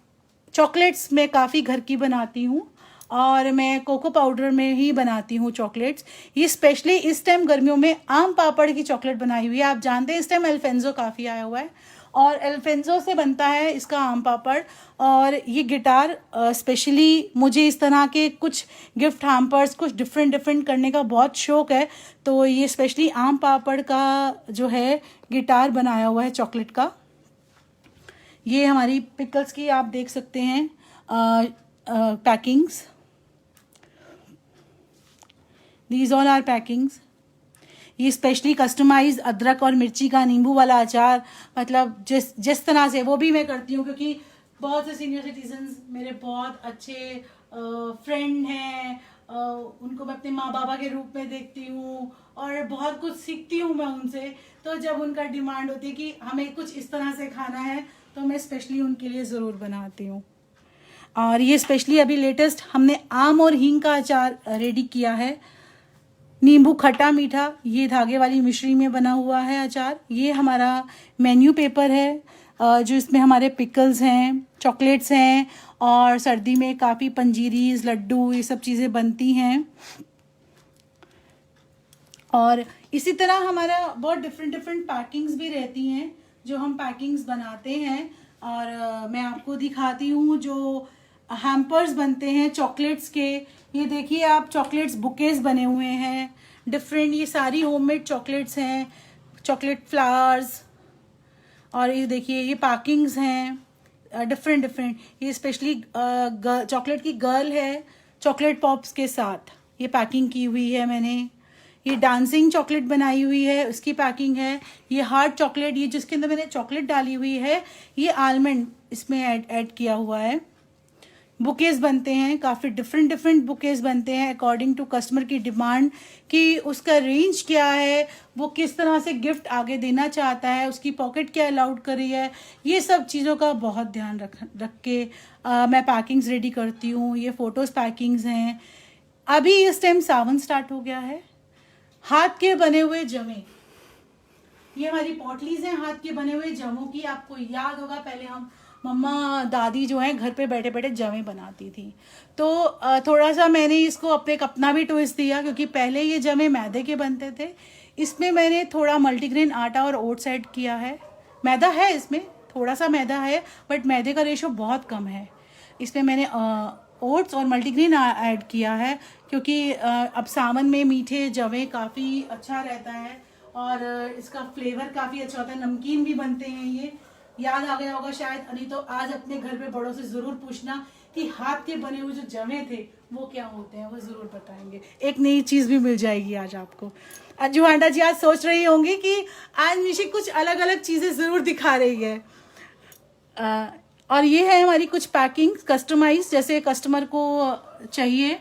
Speaker 1: चॉकलेट्स में काफ़ी घर की बनाती हूँ, और मैं कोको पाउडर में ही बनाती हूँ चॉकलेट्स। ये स्पेशली इस टाइम गर्मियों में आम पापड़ की चॉकलेट बनाई हुई है। आप जानते हैं इस टाइम अल्फेंजो काफ़ी आया हुआ है, और अल्फेंजो से बनता है इसका आम पापड़। और ये गिटार स्पेशली मुझे इस तरह के कुछ गिफ्ट हैम्पर्स, कुछ डिफरेंट करने का बहुत शौक है। तो ये स्पेशली आम पापड़ का जो है गिटार बनाया हुआ है चॉकलेट का। ये हमारी पिकल्स की आप देख सकते हैं packings. These all are packings. ये स्पेशली कस्टमाइज अदरक और मिर्ची का नींबू वाला अचार, मतलब जिस तरह से वो भी मैं करती हूँ, क्योंकि बहुत से सीनियर सिटीजन्स मेरे बहुत अच्छे फ्रेंड हैं। उनको मैं अपने माँ बाबा के रूप में देखती हूँ और बहुत कुछ सीखती हूँ मैं उनसे। तो जब उनका डिमांड होती है कि हमें कुछ इस तरह से खाना है, तो मैं स्पेशली उनके लिए ज़रूर बनाती हूँ। और ये स्पेशली अभी लेटेस्ट हमने आम और हींग का अचार रेडी किया है। नींबू खट्टा मीठा, ये धागे वाली मिश्री में बना हुआ है अचार। ये हमारा मेन्यू पेपर है, जो इसमें हमारे पिकल्स हैं, चॉकलेट्स हैं, और सर्दी में काफ़ी पंजीरीज, लड्डू, ये सब चीज़ें बनती हैं। और इसी तरह हमारा बहुत डिफरेंट पैकिंग्स भी रहती हैं जो हम पैकिंग्स बनाते हैं। और मैं आपको दिखाती हूँ जो हैम्पर्स बनते हैं चॉकलेट्स के। ये देखिए आप, चॉकलेट्स बुकेस बने हुए हैं डिफरेंट। ये सारी होममेड चॉकलेट्स हैं, चॉकलेट फ्लावर्स। और ये देखिए ये पैकिंग्स हैं डिफरेंट। ये स्पेशली चॉकलेट की गर्ल है चॉकलेट पॉप्स के साथ, ये पैकिंग की हुई है मैंने। ये डांसिंग चॉकलेट बनाई हुई है, उसकी पैकिंग है। ये हार्ड चॉकलेट, ये जिसके अंदर मैंने चॉकलेट डाली हुई है, ये आलमंड इसमें ऐड किया हुआ है। बुकेस बनते हैं, काफ़ी डिफरेंट बुकेस बनते हैं अकॉर्डिंग टू कस्टमर की डिमांड, कि उसका रेंज क्या है, वो किस तरह से गिफ्ट आगे देना चाहता है, उसकी पॉकेट क्या अलाउड कर रही है। ये सब चीज़ों का बहुत ध्यान रख के मैं पैकिंग्स रेडी करती हूँ। ये फ़ोटोज़ पैकिंग्स हैं। अभी इस टाइम सावन स्टार्ट हो गया है। हाथ के बने हुए जमे, ये हमारी पॉटलीज हैं हाथ के बने हुए जमों की। आपको याद होगा पहले हम मम्मा दादी जो हैं घर पे बैठे बैठे जमे बनाती थी। तो थोड़ा सा मैंने इसको अपना भी ट्विस्ट दिया, क्योंकि पहले ये जमे मैदे के बनते थे। इसमें मैंने थोड़ा मल्टीग्रेन आटा और ओट्स ऐड किया है। मैदा है इसमें, थोड़ा सा मैदा है, बट मैदे का रेशो बहुत कम है। इसमें मैंने ओट्स और मल्टीग्रेन ऐड किया है, क्योंकि अब सावन में मीठे जवे काफ़ी अच्छा रहता है और इसका फ्लेवर काफ़ी अच्छा होता है। नमकीन भी बनते हैं ये, याद आ गया होगा शायद, नहीं तो आज अपने घर पे बड़ों से ज़रूर पूछना कि हाथ के बने हुए जो जवे थे वो क्या होते हैं, वो ज़रूर बताएंगे। एक नई चीज़ भी मिल जाएगी आज आपको। जुहांडा जी आज सोच रही होंगी कि आज निशी कुछ अलग अलग चीज़ें ज़रूर दिखा रही है। और ये है हमारी कुछ पैकिंग कस्टमाइज, जैसे कस्टमर को चाहिए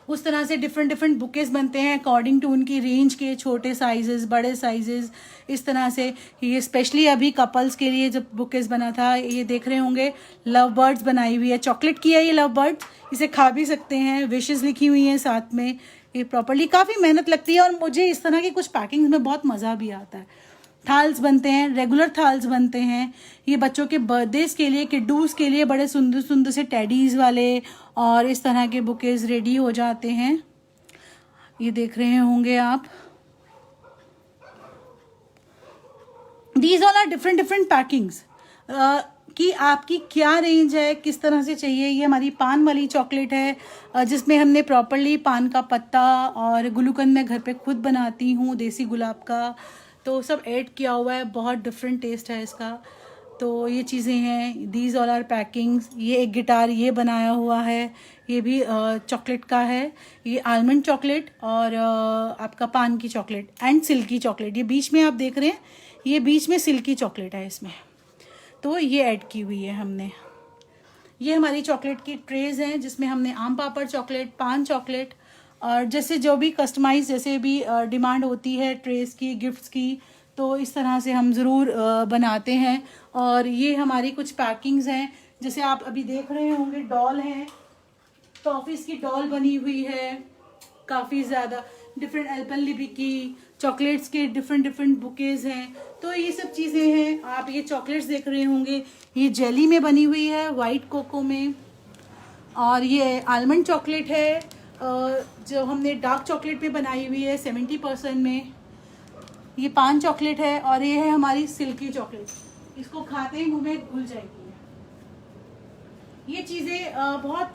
Speaker 1: उस तरह से डिफरेंट बुकेज बनते हैं अकॉर्डिंग टू उनकी रेंज के, छोटे साइजेस, बड़े साइजेस, इस तरह से। ये स्पेशली अभी कपल्स के लिए जब बुकेज बना था, ये देख रहे होंगे लव बर्ड्स बनाई हुई है, चॉकलेट की है ये लव बर्ड्स, इसे खा भी सकते हैं, विशेस लिखी हुई हैं साथ में। ये प्रॉपर्ली काफ़ी मेहनत लगती है और मुझे इस तरह की कुछ पैकिंग में बहुत मज़ा भी आता है। थाल्स बनते हैं, रेगुलर थाल्स बनते हैं, ये बच्चों के बर्थडेज के लिए, किड्डूस के लिए बड़े सुंदर सुंदर से टेडीज वाले और इस तरह के बुकेज रेडी हो जाते हैं। ये देख रहे होंगे आप। These all are different packings कि आपकी क्या रेंज है, किस तरह से चाहिए। ये हमारी पान वाली चॉकलेट है जिसमें हमने प्रॉपरली पान का पत्ता और गुलूकंद मैं घर पे खुद बनाती हूँ, देसी गुलाब का, तो सब ऐड किया हुआ है, बहुत डिफरेंट टेस्ट है इसका। तो ये चीज़ें हैं, दीज ऑल आर पैकिंग्स। ये एक गिटार ये बनाया हुआ है, ये भी चॉकलेट का है, ये आलमंड चॉकलेट और आपका पान की चॉकलेट एंड सिल्की चॉकलेट। ये बीच में आप देख रहे हैं, ये बीच में सिल्की चॉकलेट है इसमें, तो ये ऐड की हुई है हमने। ये हमारी चॉकलेट की ट्रेज हैं जिसमें हमने आम पापड़ चॉकलेट, पान चॉकलेट और जैसे जो भी कस्टमाइज जैसे भी डिमांड होती है ट्रेस की, गिफ्ट्स की, तो इस तरह से हम ज़रूर बनाते हैं। और ये हमारी कुछ पैकिंग्स हैं, जैसे आप अभी देख रहे होंगे डॉल हैं, टॉफीज़ की डॉल बनी हुई है काफ़ी ज़्यादा, डिफरेंट एल्पेनलिबे की चॉकलेट्स के डिफरेंट बुकेज हैं, तो ये सब चीज़ें हैं। आप ये चॉकलेट्स देख रहे होंगे, ये जेली में बनी हुई है, वाइट कोको में, और ये आलमंड चॉकलेट है जो हमने डार्क चॉकलेट पे बनाई हुई है 70% में। ये पान चॉकलेट है और ये है हमारी सिल्की चॉकलेट, इसको खाते ही मुंह में घुल जाएगी। ये चीज़ें बहुत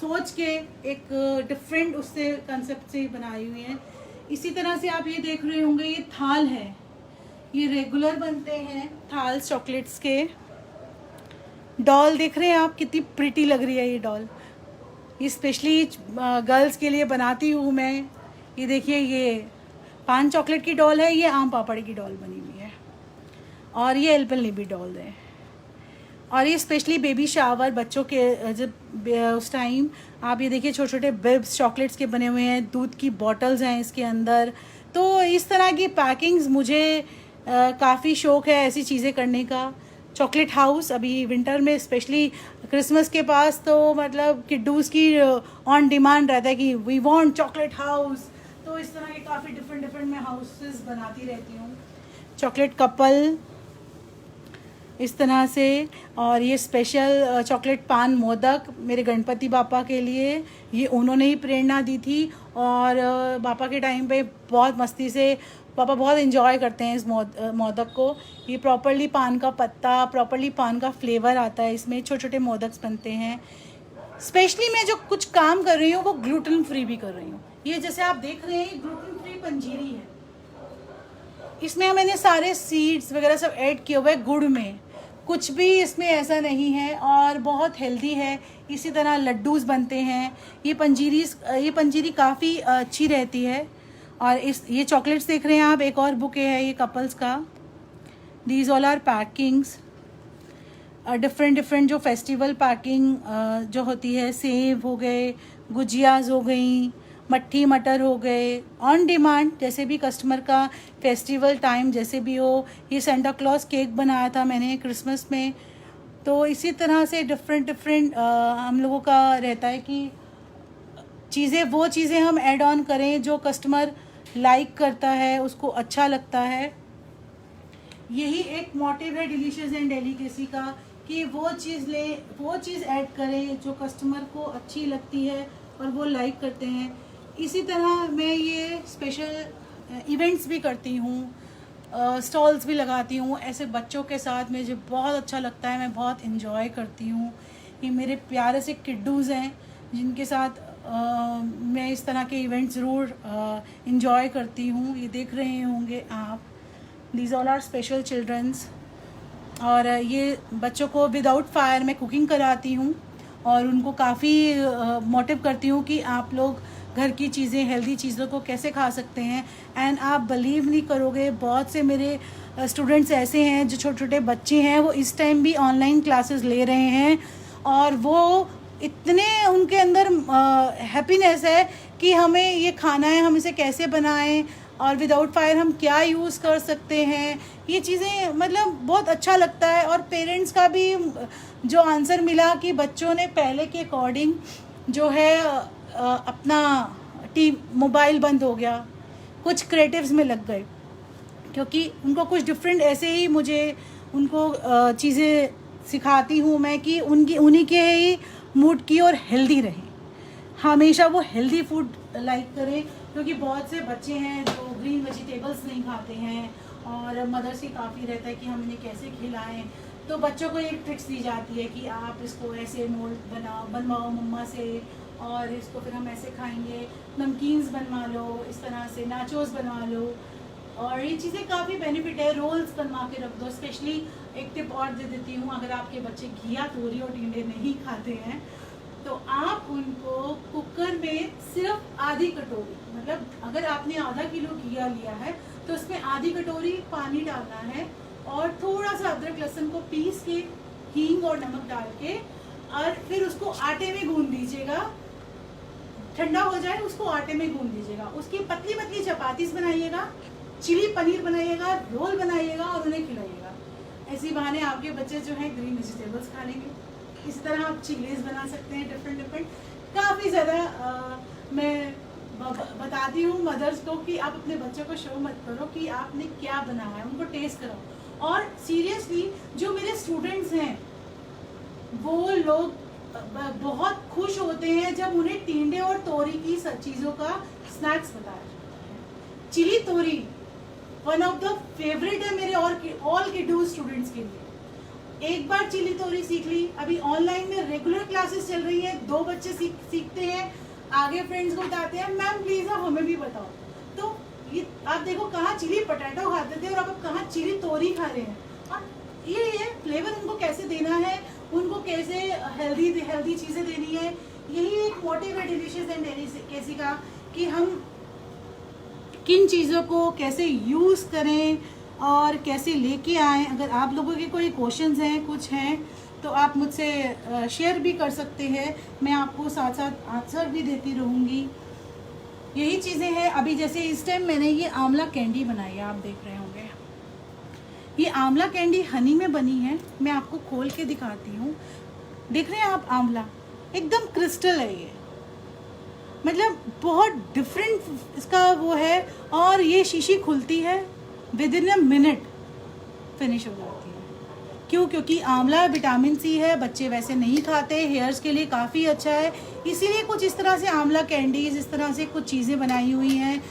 Speaker 1: सोच के एक डिफरेंट उससे कंसेप्ट से बनाई हुई हैं। इसी तरह से आप ये देख रहे होंगे, ये थाल है, ये रेगुलर बनते हैं थाल्स चॉकलेट्स के। डॉल देख रहे हैं आप, कितनी प्रिटी लग रही है ये डॉल, ये स्पेशली गर्ल्स के लिए बनाती हूँ मैं। ये देखिए, ये पान चॉकलेट की डॉल है, ये आम पापड़ की डॉल बनी हुई है और ये एल्पेनलिबे डॉल है। और ये स्पेशली बेबी शावर बच्चों के जब उस टाइम आप ये देखिए छोटे छोटे बिब्स चॉकलेट्स के बने हुए हैं, दूध की बॉटल्स हैं इसके अंदर। तो इस तरह की पैकिंग्स मुझे काफ़ी शौक़ है ऐसी चीज़ें करने का। चॉकलेट हाउस अभी विंटर में स्पेशली क्रिसमस के पास तो मतलब किड्डूस की ऑन डिमांड रहता है कि वी वांट चॉकलेट हाउस, तो इस तरह के काफ़ी डिफरेंट मैं हाउसेस बनाती रहती हूँ। चॉकलेट कपल इस तरह से, और ये स्पेशल चॉकलेट पान मोदक मेरे गणपति बापा के लिए, ये उन्होंने ही प्रेरणा दी थी और बापा के टाइम पे बहुत मस्ती से पापा बहुत एंजॉय करते हैं इस मोदक को। ये प्रॉपरली पान का पत्ता, प्रॉपरली पान का फ्लेवर आता है इसमें, छोटे छोटे मोदक बनते हैं। स्पेशली मैं जो कुछ काम कर रही हूँ वो ग्लूटेन फ्री भी कर रही हूँ। ये जैसे आप देख रहे हैं, ग्लूटेन फ्री पंजीरी है, इसमें मैंने सारे सीड्स वगैरह सब ऐड किए हुए गुड़ में, कुछ भी इसमें ऐसा नहीं है और बहुत हेल्दी है। इसी तरह लड्डूस बनते हैं। ये पंजीरी काफ़ी अच्छी रहती है। और ये चॉकलेट्स देख रहे हैं आप, एक और बुके है ये कपल्स का। These all are packings, different जो फेस्टिवल पैकिंग जो होती है, सेव हो गए, गुजियाज हो गई, मट्ठी मटर हो गए, ऑन डिमांड जैसे भी कस्टमर का फेस्टिवल टाइम जैसे भी हो। ये सेंटा क्लॉज केक बनाया था मैंने क्रिसमस में। तो इसी तरह से डिफरेंट हम लोगों का रहता है कि वो चीज़ें हम ऐड ऑन करें जो कस्टमर लाइक करता है, उसको अच्छा लगता है। यही एक मोटिव है डिलीशियस एंड डेलिकेसी का कि वो चीज़ ऐड करें जो कस्टमर को अच्छी लगती है और वो लाइक करते हैं। इसी तरह मैं ये स्पेशल इवेंट्स भी करती हूँ, स्टॉल्स भी लगाती हूँ। ऐसे बच्चों के साथ मुझे बहुत अच्छा लगता है, मैं बहुत इन्जॉय करती हूँ। ये मेरे प्यारे से किड्डूज़ हैं जिनके साथ मैं इस तरह के इवेंट्स ज़रूर इन्जॉय करती हूँ। ये देख रहे होंगे आप, these all are special childrens. और ये बच्चों को विदाउट फायर मैं कुकिंग कराती हूँ और उनको काफ़ी मोटिव करती हूँ कि आप लोग घर की चीज़ें, हेल्दी चीज़ों को कैसे खा सकते हैं। एंड आप बिलीव नहीं करोगे, बहुत से मेरे स्टूडेंट्स ऐसे हैं जो छोटे छोटे बच्चे हैं, वो इस टाइम भी ऑनलाइन क्लासेस ले रहे हैं और वो इतने उनके अंदर हैप्पीनेस है कि हमें ये खाना है, हम इसे कैसे बनाएं और विदाउट फायर हम क्या यूज़ कर सकते हैं। ये चीज़ें मतलब बहुत अच्छा लगता है। और पेरेंट्स का भी जो आंसर मिला कि बच्चों ने पहले के अकॉर्डिंग जो है अपना मोबाइल बंद हो गया, कुछ क्रिएटिव्स में लग गए, क्योंकि उनको कुछ डिफरेंट ऐसे ही मुझे उनको चीज़ें सिखाती हूँ मैं कि उन्हीं के ही मूड की और हेल्दी रहें, हमेशा वो हेल्दी फूड लाइक करें। क्योंकि बहुत से बच्चे हैं जो ग्रीन वेजिटेबल्स नहीं खाते हैं और मदर्स की काफ़ी रहता है कि हम इन्हें कैसे खिलाएं। तो बच्चों को एक ट्रिक्स दी जाती है कि आप इसको ऐसे मोल्ड बनवाओ मम्मा से और इसको फिर हम ऐसे खाएंगे, नमकीन्स बनवा लो, इस तरह से नाचोस बनवा लो। और ये चीज़ें काफ़ी बेनिफिट है। रोल्स बनवा के रख दो। स्पेशली एक टिप और दे देती हूँ, अगर आपके बच्चे घिया, तोरी और टिंडे नहीं खाते हैं तो आप उनको कुकर में सिर्फ आधी कटोरी, मतलब अगर आपने आधा किलो घिया लिया है तो उसमें आधी कटोरी पानी डालना है और थोड़ा सा अदरक लहसुन को पीस के हींग और नमक डाल के और फिर उसको आटे में गूंद दीजिएगा। ठंडा हो जाए उसको आटे में गूंद दीजिएगा। उसकी पतली पतली चपातीस बनाइएगा, चिली पनीर बनाइएगा, रोल बनाइएगा और उन्हें खिलाइएगा। ऐसी बहाने आपके बच्चे जो हैं ग्रीन वेजिटेबल्स खा लेंगे। इसी तरह आप चिलीज बना सकते हैं, डिफरेंट काफ़ी ज़्यादा मैं बताती हूँ मदर्स को कि आप अपने बच्चों को शो मत करो कि आपने क्या बनाया है, उनको टेस्ट कराओ। और सीरियसली जो मेरे स्टूडेंट्स हैं वो लोग बहुत खुश होते हैं जब उन्हें टिंडे और तोरी की चीज़ों का स्नैक्स बताया जाता है। चिली तोरी वन ऑफ द फेवरेट है मेरे और ऑल किड्डू स्टूडेंट्स के लिए। एक बार चिली तोरी सीख ली, अभी ऑनलाइन में रेगुलर क्लासेस चल रही हैं, 2 बच्चे सीखते हैं, आगे फ्रेंड्स को बताते हैं मैम प्लीज आप हमें भी बताओ। तो ये आप देखो कहाँ चिली पटेटो खाते थे और अब कहाँ चिली तोरी खा रहे हैं। और ये फ्लेवर उनको कैसे देना है, उनको कैसे हेल्दी चीज़ें देनी है, यही एक मोटिव है डिलीशियस एंड डेलिकेसी का कि हम किन चीज़ों को कैसे यूज़ करें और कैसे लेके आएँ। अगर आप लोगों के कोई क्वेश्चंस हैं, कुछ हैं, तो आप मुझसे शेयर भी कर सकते हैं, मैं आपको साथ साथ आंसर भी देती रहूँगी। यही चीज़ें हैं। अभी जैसे इस टाइम मैंने ये आंवला कैंडी बनाई है, आप देख रहे होंगे। ये आंवला कैंडी हनी में बनी है, मैं आपको खोल के दिखाती हूँ। देख रहे हैं आप, आंवला एकदम क्रिस्टल है ये, मतलब बहुत डिफरेंट इसका वो है। और ये शीशी खुलती है with in a minute finish हो जाती है। क्यों? क्योंकि आंवला विटामिन सी है, बच्चे वैसे नहीं खाते, हेयर्स के लिए काफ़ी अच्छा है, इसीलिए कुछ इस तरह से आंवला कैंडीज, इस तरह से कुछ चीज़ें बनाई हुई हैं।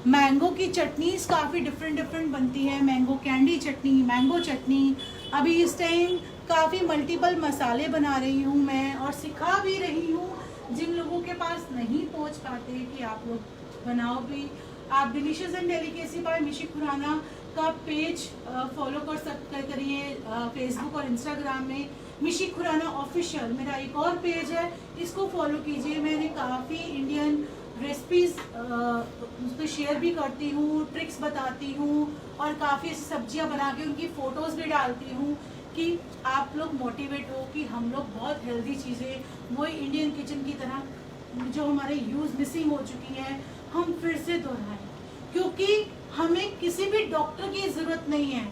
Speaker 1: मैंगो की चटनीज काफ़ी डिफरेंट बनती है, मैंगो कैंडी चटनी, मैंगो चटनी। अभी इस टाइम काफ़ी मल्टीपल मसाले बना रही हूँ मैं और सिखा भी रही हूँ जिन लोगों के पास नहीं पहुँच पाते कि आप लोग बनाओ भी। आप डिलीशियस एंड डेलिकेसी बाय मिशी खुराना का पेज फॉलो कर सकते करिए फेसबुक और इंस्टाग्राम में, मिशी खुराना ऑफिशियल मेरा एक और पेज है, इसको फॉलो कीजिए। मैंने काफ़ी इंडियन रेसिपीज़ उस पर शेयर भी करती हूँ, ट्रिक्स बताती हूँ और काफ़ी ऐसी सब्जियाँ बना के उनकी फ़ोटोज़ भी डालती हूँ कि आप लोग मोटिवेट हो कि हम लोग बहुत हेल्दी चीज़ें, वही इंडियन किचन की तरह जो हमारे यूज़ मिसिंग हो चुकी हैं, हम फिर से दोहराएं। क्योंकि हमें किसी भी डॉक्टर की ज़रूरत नहीं है,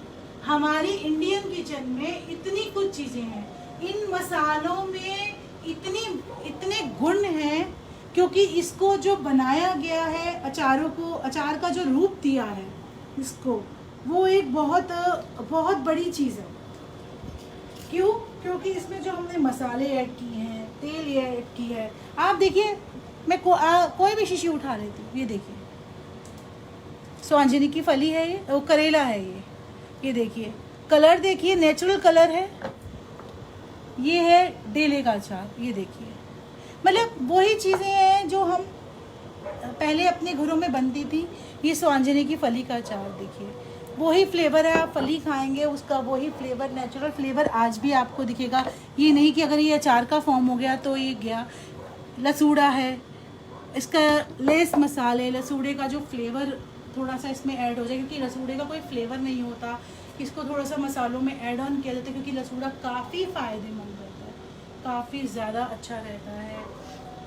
Speaker 1: हमारी इंडियन किचन में इतनी कुछ चीज़ें हैं, इन मसालों में इतने गुण हैं, क्योंकि इसको जो बनाया गया है, अचार का जो रूप दिया है इसको, वो एक बहुत बड़ी चीज़ है। क्यों? क्योंकि इसमें जो हमने मसाले ऐड किए हैं, तेल ऐड की है। आप देखिए, मैं कोई भी शीशी उठा लेती हूँ, ये देखिए स्वांजनी की फली है, ये वो करेला है। ये देखिए कलर, देखिए नेचुरल कलर है। ये है डेले का अचार, ये देखिए, मतलब वही चीज़ें हैं जो हम पहले अपने घरों में बनती थी। ये स्वांजनी की फली का अचार देखिए, वही फ्लेवर है, आप फली खाएंगे उसका वही फ्लेवर, नेचुरल फ्लेवर आज भी आपको दिखेगा। ये नहीं कि अगर ये अचार का फॉर्म हो गया तो ये गया। लसूड़ा है, इसका लेस मसाले, लसूड़े का जो फ्लेवर थोड़ा सा इसमें ऐड हो जाए, क्योंकि लसूड़े का कोई फ्लेवर नहीं होता, इसको थोड़ा सा मसालों में ऐड ऑन किया जाता है, क्योंकि लसूड़ा काफ़ी फ़ायदेमंद रहता है, काफ़ी ज़्यादा अच्छा रहता है।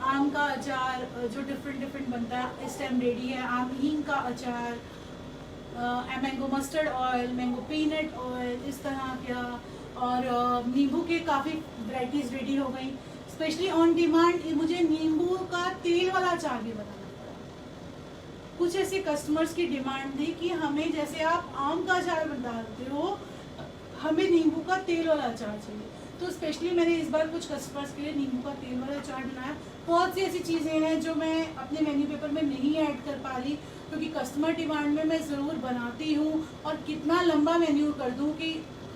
Speaker 1: आम का अचार जो डिफरेंट बनता है इस टाइम रेडी है। आम हींग का अचार, mango mustard oil, mango peanut oil, इस तरह का, और नींबू के काफ़ी वैराइटीज़ रेडी हो गई। स्पेशली ऑन डिमांड मुझे नींबू का तेल वाला अचार भी बनाना पड़ा। कुछ ऐसे कस्टमर्स की डिमांड थी कि हमें जैसे आप आम का अचार डालते हो, हमें नींबू का तेल वाला अचार चाहिए। तो स्पेशली मैंने इस बार कुछ कस्टमर्स के लिए नींबू का तेल वाला अचार बनाया। बहुत सी ऐसी चीज़ें हैं जो मैं अपने मेन्यू पेपर में नहीं ऐड कर पा रही, क्योंकि कस्टमर डिमांड में मैं ज़रूर बनाती हूँ, और कितना लंबा मेन्यू कर दूँ कि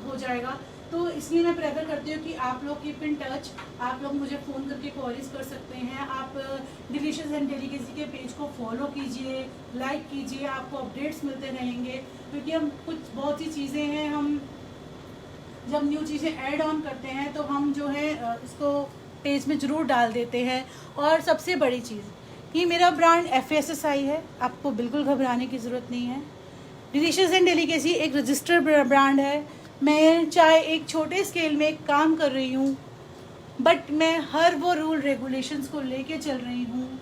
Speaker 1: हो जाएगा। तो इसलिए मैं प्रेफर करती हूँ कि आप लोग कीप इन टच, आप लोग मुझे फ़ोन करके क्वेरीज कर सकते हैं। आप डिलीशियस एंड डेलिकेसी के पेज को फॉलो कीजिए, लाइक कीजिए, आपको अपडेट्स मिलते रहेंगे, क्योंकि हम बहुत सी चीज़ें हैं, हम जब न्यू चीज़ें ऐड ऑन करते हैं तो हम जो है इसको पेज में ज़रूर डाल देते हैं। और सबसे बड़ी चीज़, ये मेरा ब्रांड FSSI है, आपको बिल्कुल घबराने की ज़रूरत नहीं है। डिलीशियस एंड डेलिकेसी एक रजिस्टर्ड ब्रांड है। मैं चाहे एक छोटे स्केल में काम कर रही हूँ, बट मैं हर वो रूल रेगुलेशंस को लेके चल रही हूँ।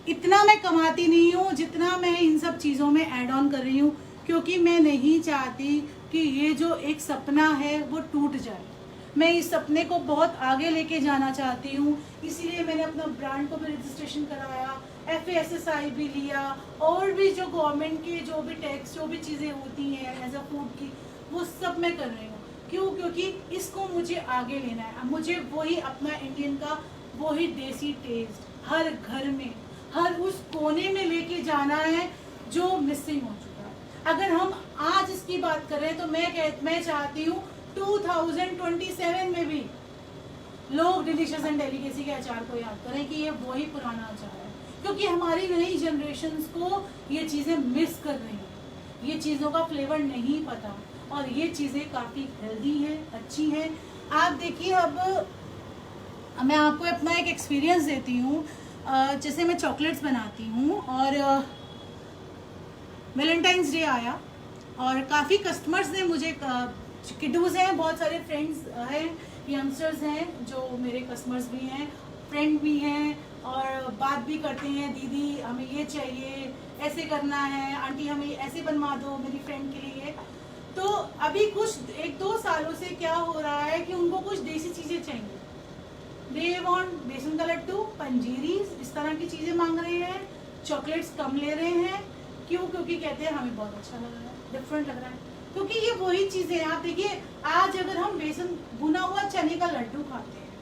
Speaker 1: इतना मैं कमाती नहीं हूँ जितना मैं इन सब चीज़ों में ऐड ऑन कर रही हूँ, क्योंकि मैं नहीं चाहती कि ये जो एक सपना है वो टूट जाए। मैं इस सपने को बहुत आगे लेके जाना चाहती हूँ, इसीलिए मैंने अपना ब्रांड को भी रजिस्ट्रेशन कराया, FSSI भी लिया, और भी जो गवर्नमेंट के जो भी टैक्स जो भी चीज़ें होती हैं एज अ फूड की, वो सब मैं कर रही हूँ। क्यों? क्योंकि इसको मुझे आगे लेना है। मुझे वही अपना इंडियन का वही देसी टेस्ट हर घर में, हर उस कोने में लेके जाना है जो मिसिंग हो चुका है। अगर हम आज इसकी बात करें तो मैं चाहती हूँ 2027 में भी लोग डिलीशियस एंड डेलिकेसी के अचार को याद करें कि ये वही पुराना अचार है, क्योंकि हमारी नई जनरेशन्स को ये चीज़ें मिस कर रही हैं, ये चीज़ों का फ्लेवर नहीं पता, और ये चीज़ें काफ़ी हेल्दी हैं, अच्छी हैं। आप देखिए, अब मैं आपको अपना एक एक्सपीरियंस देती हूँ। जैसे मैं चॉकलेट्स बनाती हूँ, और वैलेंटाइंस डे आया और काफ़ी कस्टमर्स ने मुझे, किडूज़ हैं, बहुत सारे फ्रेंड्स हैं, यंगस्टर्स हैं जो मेरे कस्टमर्स भी हैं, फ्रेंड भी हैं, और बात भी करते हैं, दीदी हमें ये चाहिए, ऐसे करना है, आंटी हमें ऐसे बनवा दो मेरी फ्रेंड के लिए। तो अभी कुछ 1-2 सालों से क्या हो रहा है कि उनको कुछ देसी चीज़ें चाहिए। दे वांट बेसन का लड्डू, पंजीरी, इस तरह की चीज़ें मांग रहे हैं। चॉकलेट्स कम ले रहे हैं। क्यों? क्योंकि कहते हैं हमें बहुत अच्छा लग रहा है, डिफरेंट लग रहा है, क्योंकि ये वही चीज़ें हैं। आप देखिए, आज अगर हम बेसन भुना हुआ चने का लड्डू खाते हैं,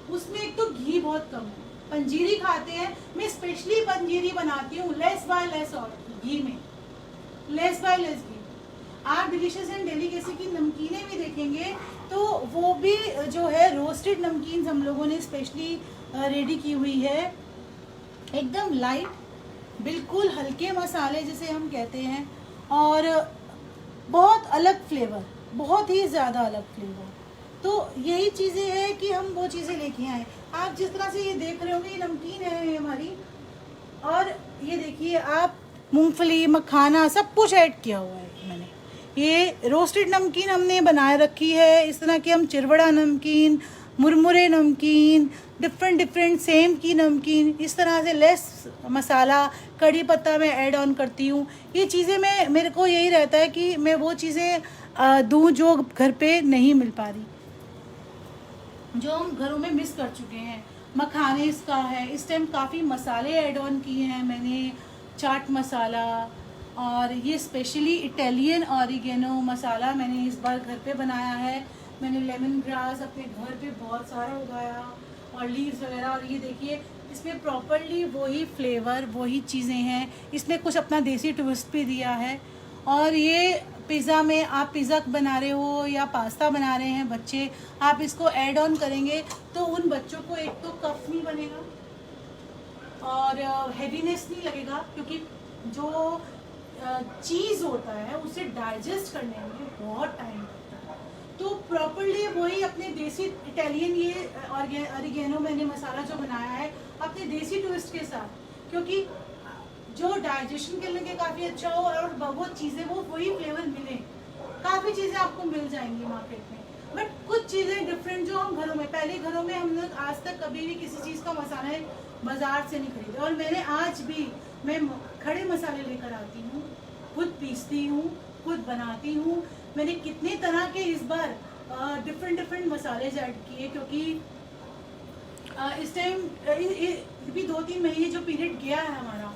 Speaker 1: उसमें एक तो घी बहुत कम है। पंजीरी खाते हैं, मैं स्पेशली पंजीरी बनाती हूँ लेस बाय लेस ऑयल घी में, लेस बाय लेस घी। आप डिलीशियस एंड डेलिकेसी की नमकीनें भी देखेंगे तो वो भी जो है रोस्टेड नमकीन हम लोगों ने स्पेशली रेडी की हुई है, एकदम लाइट, बिल्कुल हल्के मसाले जिसे हम कहते हैं, और बहुत अलग फ्लेवर, बहुत ही ज़्यादा अलग फ्लेवर। तो यही चीज़ें हैं कि हम वो चीज़ें लेके आए। आप जिस तरह से ये देख रहे होंगे, ये नमकीन है हमारी, और ये देखिए आप मूंगफली, मखाना सब कुछ ऐड किया हुआ है मैंने। ये रोस्टेड नमकीन हमने बनाए रखी है, इस तरह की हम चिरबड़ा नमकीन, मुरमुरे नमकीन, डिफरेंट सेम की नमकीन, इस तरह से लेस मसाला, कड़ी पत्ता मैं ऐड ऑन करती हूँ। ये चीज़ें मेरे को यही रहता है कि मैं वो चीज़ें दूँ जो घर पे नहीं मिल पा रही, जो हम घरों में मिस कर चुके हैं। मखाने इसका है, इस टाइम काफ़ी मसाले ऐड ऑन किए हैं मैंने, चाट मसाला, और ये स्पेशली इटालियन ऑरिगेनो मसाला मैंने इस बार घर पे बनाया है। मैंने लेमन ग्रास अपने घर पे बहुत सारा उगाया, और लीव्स वगैरह। और ये देखिए इसमें प्रॉपरली वही फ्लेवर, वही चीज़ें हैं, इसमें कुछ अपना देसी ट्विस्ट भी दिया है। और ये पिज़्ज़ा में आप पिज़्ज़ा बना रहे हो या पास्ता बना रहे हैं बच्चे, आप इसको ऐड ऑन करेंगे तो उन बच्चों को एक तो कफ नहीं बनेगा और हैवीनेस नहीं लगेगा, क्योंकि जो चीज़ होता है उसे डाइजेस्ट करने में बहुत टाइम लगता है। तो प्रॉपरली वही अपने देसी इटालियन ये ऑरिगेनो मैंने मसाला जो बनाया है अपने देसी ट्विस्ट के साथ, क्योंकि जो डाइजेशन के लिए काफ़ी अच्छा हो और वो चीज़ें वो वही फ्लेवर मिले। काफ़ी चीज़ें आपको मिल जाएंगी मार्केट में, बट कुछ चीज़ें डिफरेंट जो हम घरों में, पहले घरों में हम लोग आज तक कभी भी किसी चीज़ का मसाला बाजार से नहीं खरीदे। और मैंने आज भी मैं खड़े मसाले लेकर आती हूँ, खुद पीसती हूँ, खुद बनाती हूँ। मैंने कितने तरह के इस बार डिफरेंट मसाले ऐड किए, क्योंकि इस टाइम भी 2-3 महीने जो पीरियड गया है हमारा,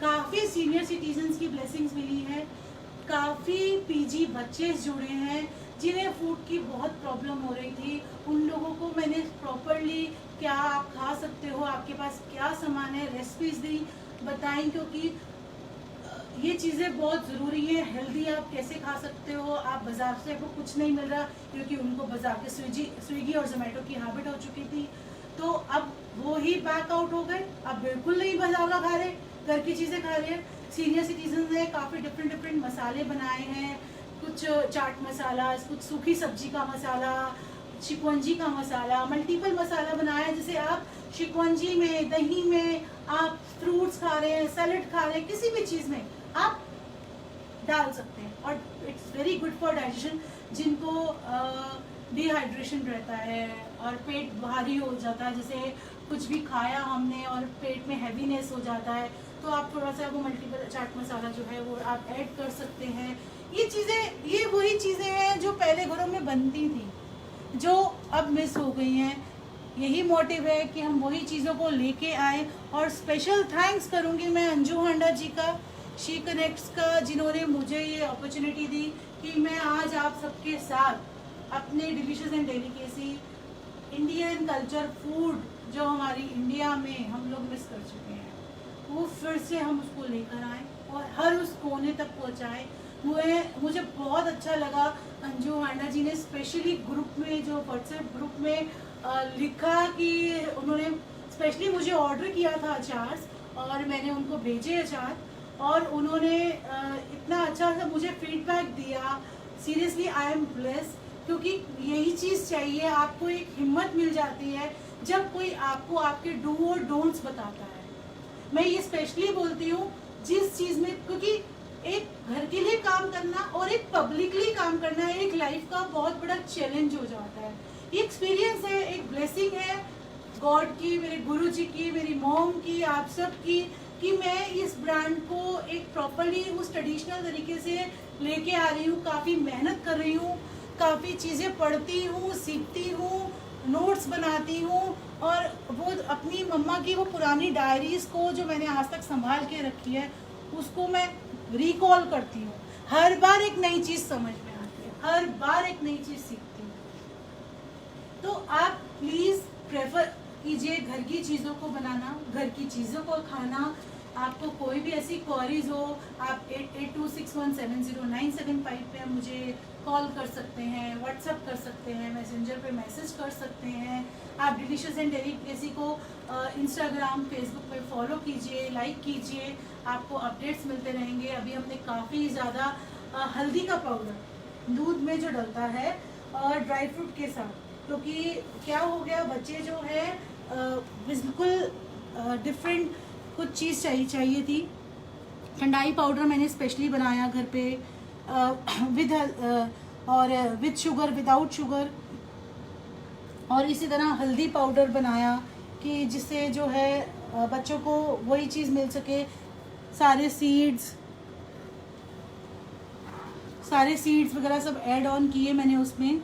Speaker 1: काफ़ी सीनियर सिटीजन्स की ब्लेसिंग्स मिली है, काफ़ी पीजी बच्चे जुड़े हैं जिन्हें फूड की बहुत प्रॉब्लम हो रही थी। उन लोगों को मैंने प्रॉपरली क्या आप खा सकते हो, आपके पास क्या सामान है, रेसिपीज दी, बताई, क्योंकि ये चीज़ें बहुत ज़रूरी है। हेल्दी आप कैसे खा सकते हो, आप बाज़ार से आपको कुछ नहीं मिल रहा, क्योंकि उनको बाज़ार के स्विगी और जोमेटो की हैबिट हो चुकी थी। तो अब वो ही बैक आउट हो गए, अब बिल्कुल नहीं बाजार का खा रहे, घर की चीज़ें खा रहे हैं। सीनियर सिटीजन ने काफ़ी डिफरेंट मसाले बनाए हैं, कुछ चाट मसाला, कुछ सूखी सब्जी का मसाला, शिकवंजी का मसाला, मल्टीपल मसाला बनाया है, जिसे आप शिकवंजी में, दही में, आप फ्रूट्स खा रहे हैं, सैलेड खा रहे हैं, किसी भी चीज़ में आप डाल सकते हैं। और it's very good for digestion. जिनको डिहाइड्रेशन रहता है और पेट भारी हो जाता है, जैसे कुछ भी खाया हमने और पेट में हैवीनेस हो जाता है, तो आप थोड़ा सा वो मल्टीपल चाट मसाला जो है वो आप ऐड कर सकते हैं। ये चीज़ें, ये वही चीज़ें हैं जो पहले घरों में बनती थी, जो अब मिस हो गई हैं। यही मोटिव है कि हम वही चीज़ों को लेके आए। और स्पेशल थैंक्स करूँगी मैं अंजू हांडा जी का, शी कनेक्ट्स का, जिन्होंने मुझे ये अपॉर्चुनिटी दी कि मैं आज आप सबके साथ अपने delicious and delicacy Indian culture food जो हमारी इंडिया में हम लोग मिस कर चुके हैं, वो फिर से हम उसको लेकर आए और हर उस कोने तक पहुँचाएँ। मुझे बहुत अच्छा लगा अंजू हांडा जी ने स्पेशली ग्रुप में, जो व्हाट्सएप ग्रुप में लिखा कि उन्होंने स्पेशली मुझे ऑर्डर किया था अचार और मैंने उनको भेजे अचार, और उन्होंने इतना अच्छा सा मुझे फीडबैक दिया। सीरियसली आई एम ब्लेस्ड, क्योंकि यही चीज़ चाहिए। आपको एक हिम्मत मिल जाती है जब कोई आपको आपके डू और डोंट्स बताता है। मैं ये स्पेशली बोलती हूँ जिस चीज़ में, क्योंकि एक घर के लिए काम करना और एक पब्लिकली काम करना एक लाइफ का बहुत बड़ा चैलेंज हो जाता है। ये एक्सपीरियंस है, एक ब्लेसिंग है गॉड की, मेरे गुरु जी की, मेरी मॉम की, आप सब की, कि मैं इस ब्रांड को एक प्रॉपरली उस ट्रेडिशनल तरीके से लेके आ रही हूँ। काफ़ी मेहनत कर रही हूँ, काफ़ी चीज़ें पढ़ती हूँ, सीखती हूँ, नोट्स बनाती हूँ, और वो अपनी मम्मा की वो पुरानी डायरीज़ को जो मैंने आज तक संभाल के रखी है उसको मैं रिकॉल करती हूँ। हर बार एक नई चीज़ समझ में आती है, हर बार एक नई चीज़ सीखती हूँ। तो आप प्लीज़ प्रेफर कीजिए घर की चीज़ों को बनाना, घर की चीज़ों को खाना। आपको कोई भी ऐसी क्वेरीज हो, आप 8826170975 पे मुझे कॉल कर सकते हैं, व्हाट्सएप कर सकते हैं, मैसेंजर पे मैसेज कर सकते हैं। आप डिलीशियस एंड डेलिकेसी को इंस्टाग्राम, फेसबुक पे फॉलो कीजिए, लाइक कीजिए, आपको अपडेट्स मिलते रहेंगे। अभी हमने काफ़ी ज़्यादा हल्दी का पाउडर दूध में जो डलता है और ड्राई फ्रूट के साथ, क्योंकि क्या हो गया, बच्चे जो है बिल्कुल डिफरेंट कुछ चीज़ चाहिए थी। ठंडाई पाउडर मैंने स्पेशली बनाया घर पे विद और विद शुगर, विदाउट शुगर, और इसी तरह हल्दी पाउडर बनाया कि जिससे जो है बच्चों को वही चीज़ मिल सके। सारे सीड्स वगैरह सब ऐड ऑन किए मैंने उसमें।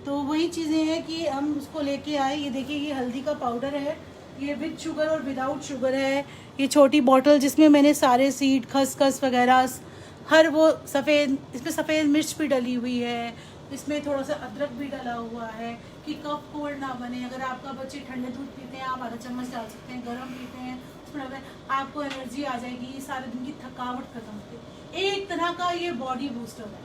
Speaker 1: तो वही चीज़ें हैं कि हम उसको लेके आए। ये देखिए, ये हल्दी का पाउडर है, ये विद शुगर और विदाउट शुगर है। ये छोटी बॉटल जिसमें मैंने सारे सीड, खसखस वगैरह, हर वो सफ़ेद, इसमें सफ़ेद मिर्च भी डली हुई है, इसमें थोड़ा सा अदरक भी डाला हुआ है कि कफ कोल्ड ना बने। अगर आपका बच्चे ठंडे दूध पीते हैं, आप आधा चम्मच डाल सकते हैं। गर्म पीते हैं, उसमें आपको एनर्जी आ जाएगी, सारे दिन की थकावट खत्म होगी। एक तरह का ये बॉडी बूस्टर है।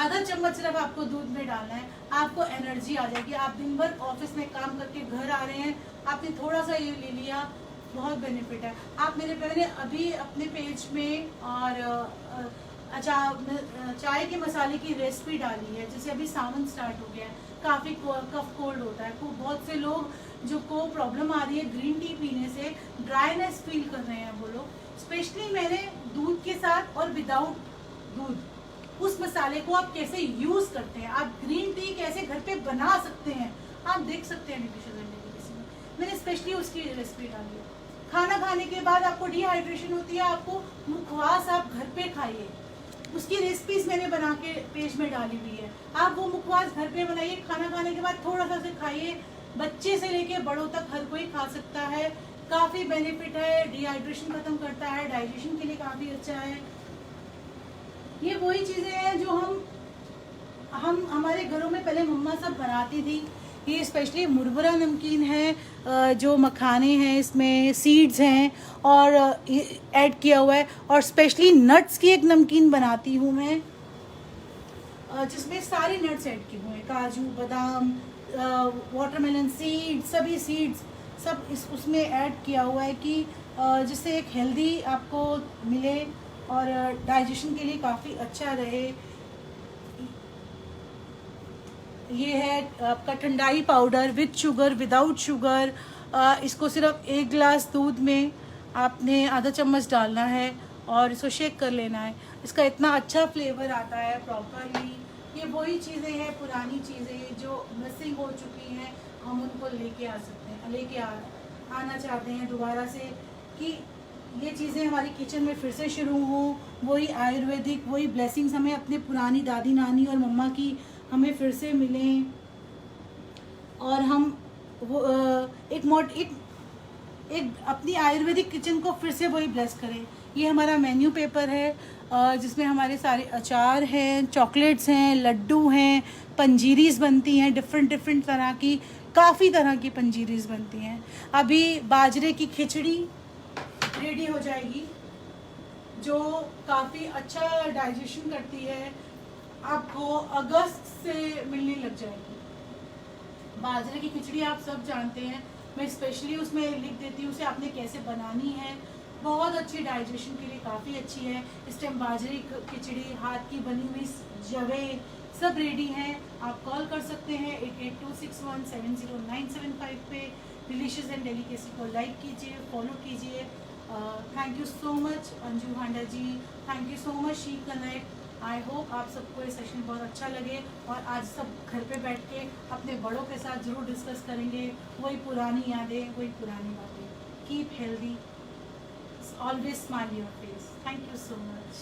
Speaker 1: आधा चम्मच सिर्फ आपको दूध में डालना है, आपको एनर्जी आ जाएगी। आप दिन भर ऑफिस में काम करके घर आ रहे हैं, आपने थोड़ा सा ये ले लिया, बहुत बेनिफिट है। आप मैंने अभी अपने पेज में और चाय के मसाले की रेसिपी डाली है। जैसे अभी सावन स्टार्ट हो गया है, काफ़ी कफ कोल्ड होता है, बहुत से लोग जो को प्रॉब्लम आ रही है ग्रीन टी पीने से, ड्राइनेस फील कर रहे हैं वो लोग। स्पेशली मैंने दूध के साथ और विदाउट दूध उस मसाले को आप कैसे यूज करते हैं, आप ग्रीन टी कैसे घर पे बना सकते हैं, आप देख सकते हैं न्यूट्रिशन रेसिपी में। मैंने स्पेशली उसकी रेसिपी डाली है। खाना खाने के बाद आपको डिहाइड्रेशन होती है, आपको मुखवास आप घर पे खाइए, उसकी रेसिपीज मैंने बना के पेज में डाली हुई है। आप वो मुखवास घर पे बनाइए, खाना खाने के बाद थोड़ा सा से खाइए। बच्चे से लेके बड़ों तक हर कोई खा सकता है, काफी बेनिफिट है, डिहाइड्रेशन खत्म करता है, डाइजेशन के लिए काफी अच्छा है। ये वही चीजें हैं जो हम हमारे घरों में पहले मम्मा सब बनाती थी। ये स्पेशली मुरमुरा नमकीन है, जो मखाने हैं, इसमें सीड्स हैं और ऐड किया हुआ है। और स्पेशली नट्स की एक नमकीन बनाती हूँ मैं, जिसमें सारे नट्स ऐड किए हुए हैं, काजू, बादाम, वाटरमेलन सीड, सभी सीड्स सब उसमें ऐड किया हुआ है कि जिससे एक हेल्दी आपको मिले और डाइजेशन के लिए काफ़ी अच्छा रहे। ये है आपका ठंडाई powder with sugar, without sugar. इसको सिर्फ 1 गिलास दूध में आपने आधा चम्मच डालना है और इसको शेक कर लेना है। इसका इतना अच्छा फ्लेवर आता है प्रॉपरली। ये वही चीज़ें हैं, पुरानी चीज़ें जो मिसिंग हो चुकी हैं, हम उनको लेके आ सकते हैं, आना चाहते हैं दोबारा से कि ये चीज़ें हमारी किचन में फिर से शुरू हों। वही आयुर्वेदिक, वही ब्लेसिंग्स हमें अपने पुरानी दादी नानी और मम्मा की हमें फिर से मिलें और हम वो एक अपनी आयुर्वेदिक किचन को फिर से वही ब्लेस करें। ये हमारा मेन्यू पेपर है जिसमें हमारे सारे अचार हैं, चॉकलेट्स हैं, लड्डू हैं, पंजीरीज बनती हैं, डिफरेंट तरह की, काफ़ी तरह की पंजीरीज बनती हैं। अभी बाजरे की खिचड़ी रेडी हो जाएगी जो काफ़ी अच्छा डाइजेशन करती है, आपको अगस्त से मिलने लग जाएगी। बाजरे की खिचड़ी आप सब जानते हैं, मैं स्पेशली उसमें लिख देती हूँ उसे आपने कैसे बनानी है। बहुत अच्छी डाइजेशन के लिए काफ़ी अच्छी है। इस टाइम बाजरे की खिचड़ी, हाथ की बनी हुई जवे सब रेडी हैं। आप कॉल कर सकते हैं 8826170975 पे। डिलीशियस एंड डेलिकेसी को लाइक कीजिए, फॉलो कीजिए। Thank you so much Anju Handa ji, thank you so much she connect. I hope आप सबको ये सेशन बहुत अच्छा लगे और आज सब घर पे बैठ के अपने बड़ों के साथ ज़रूर डिस्कस करेंगे वही पुरानी यादें, वही पुरानी बातें। Keep healthy, always smile your face. Thank you so much.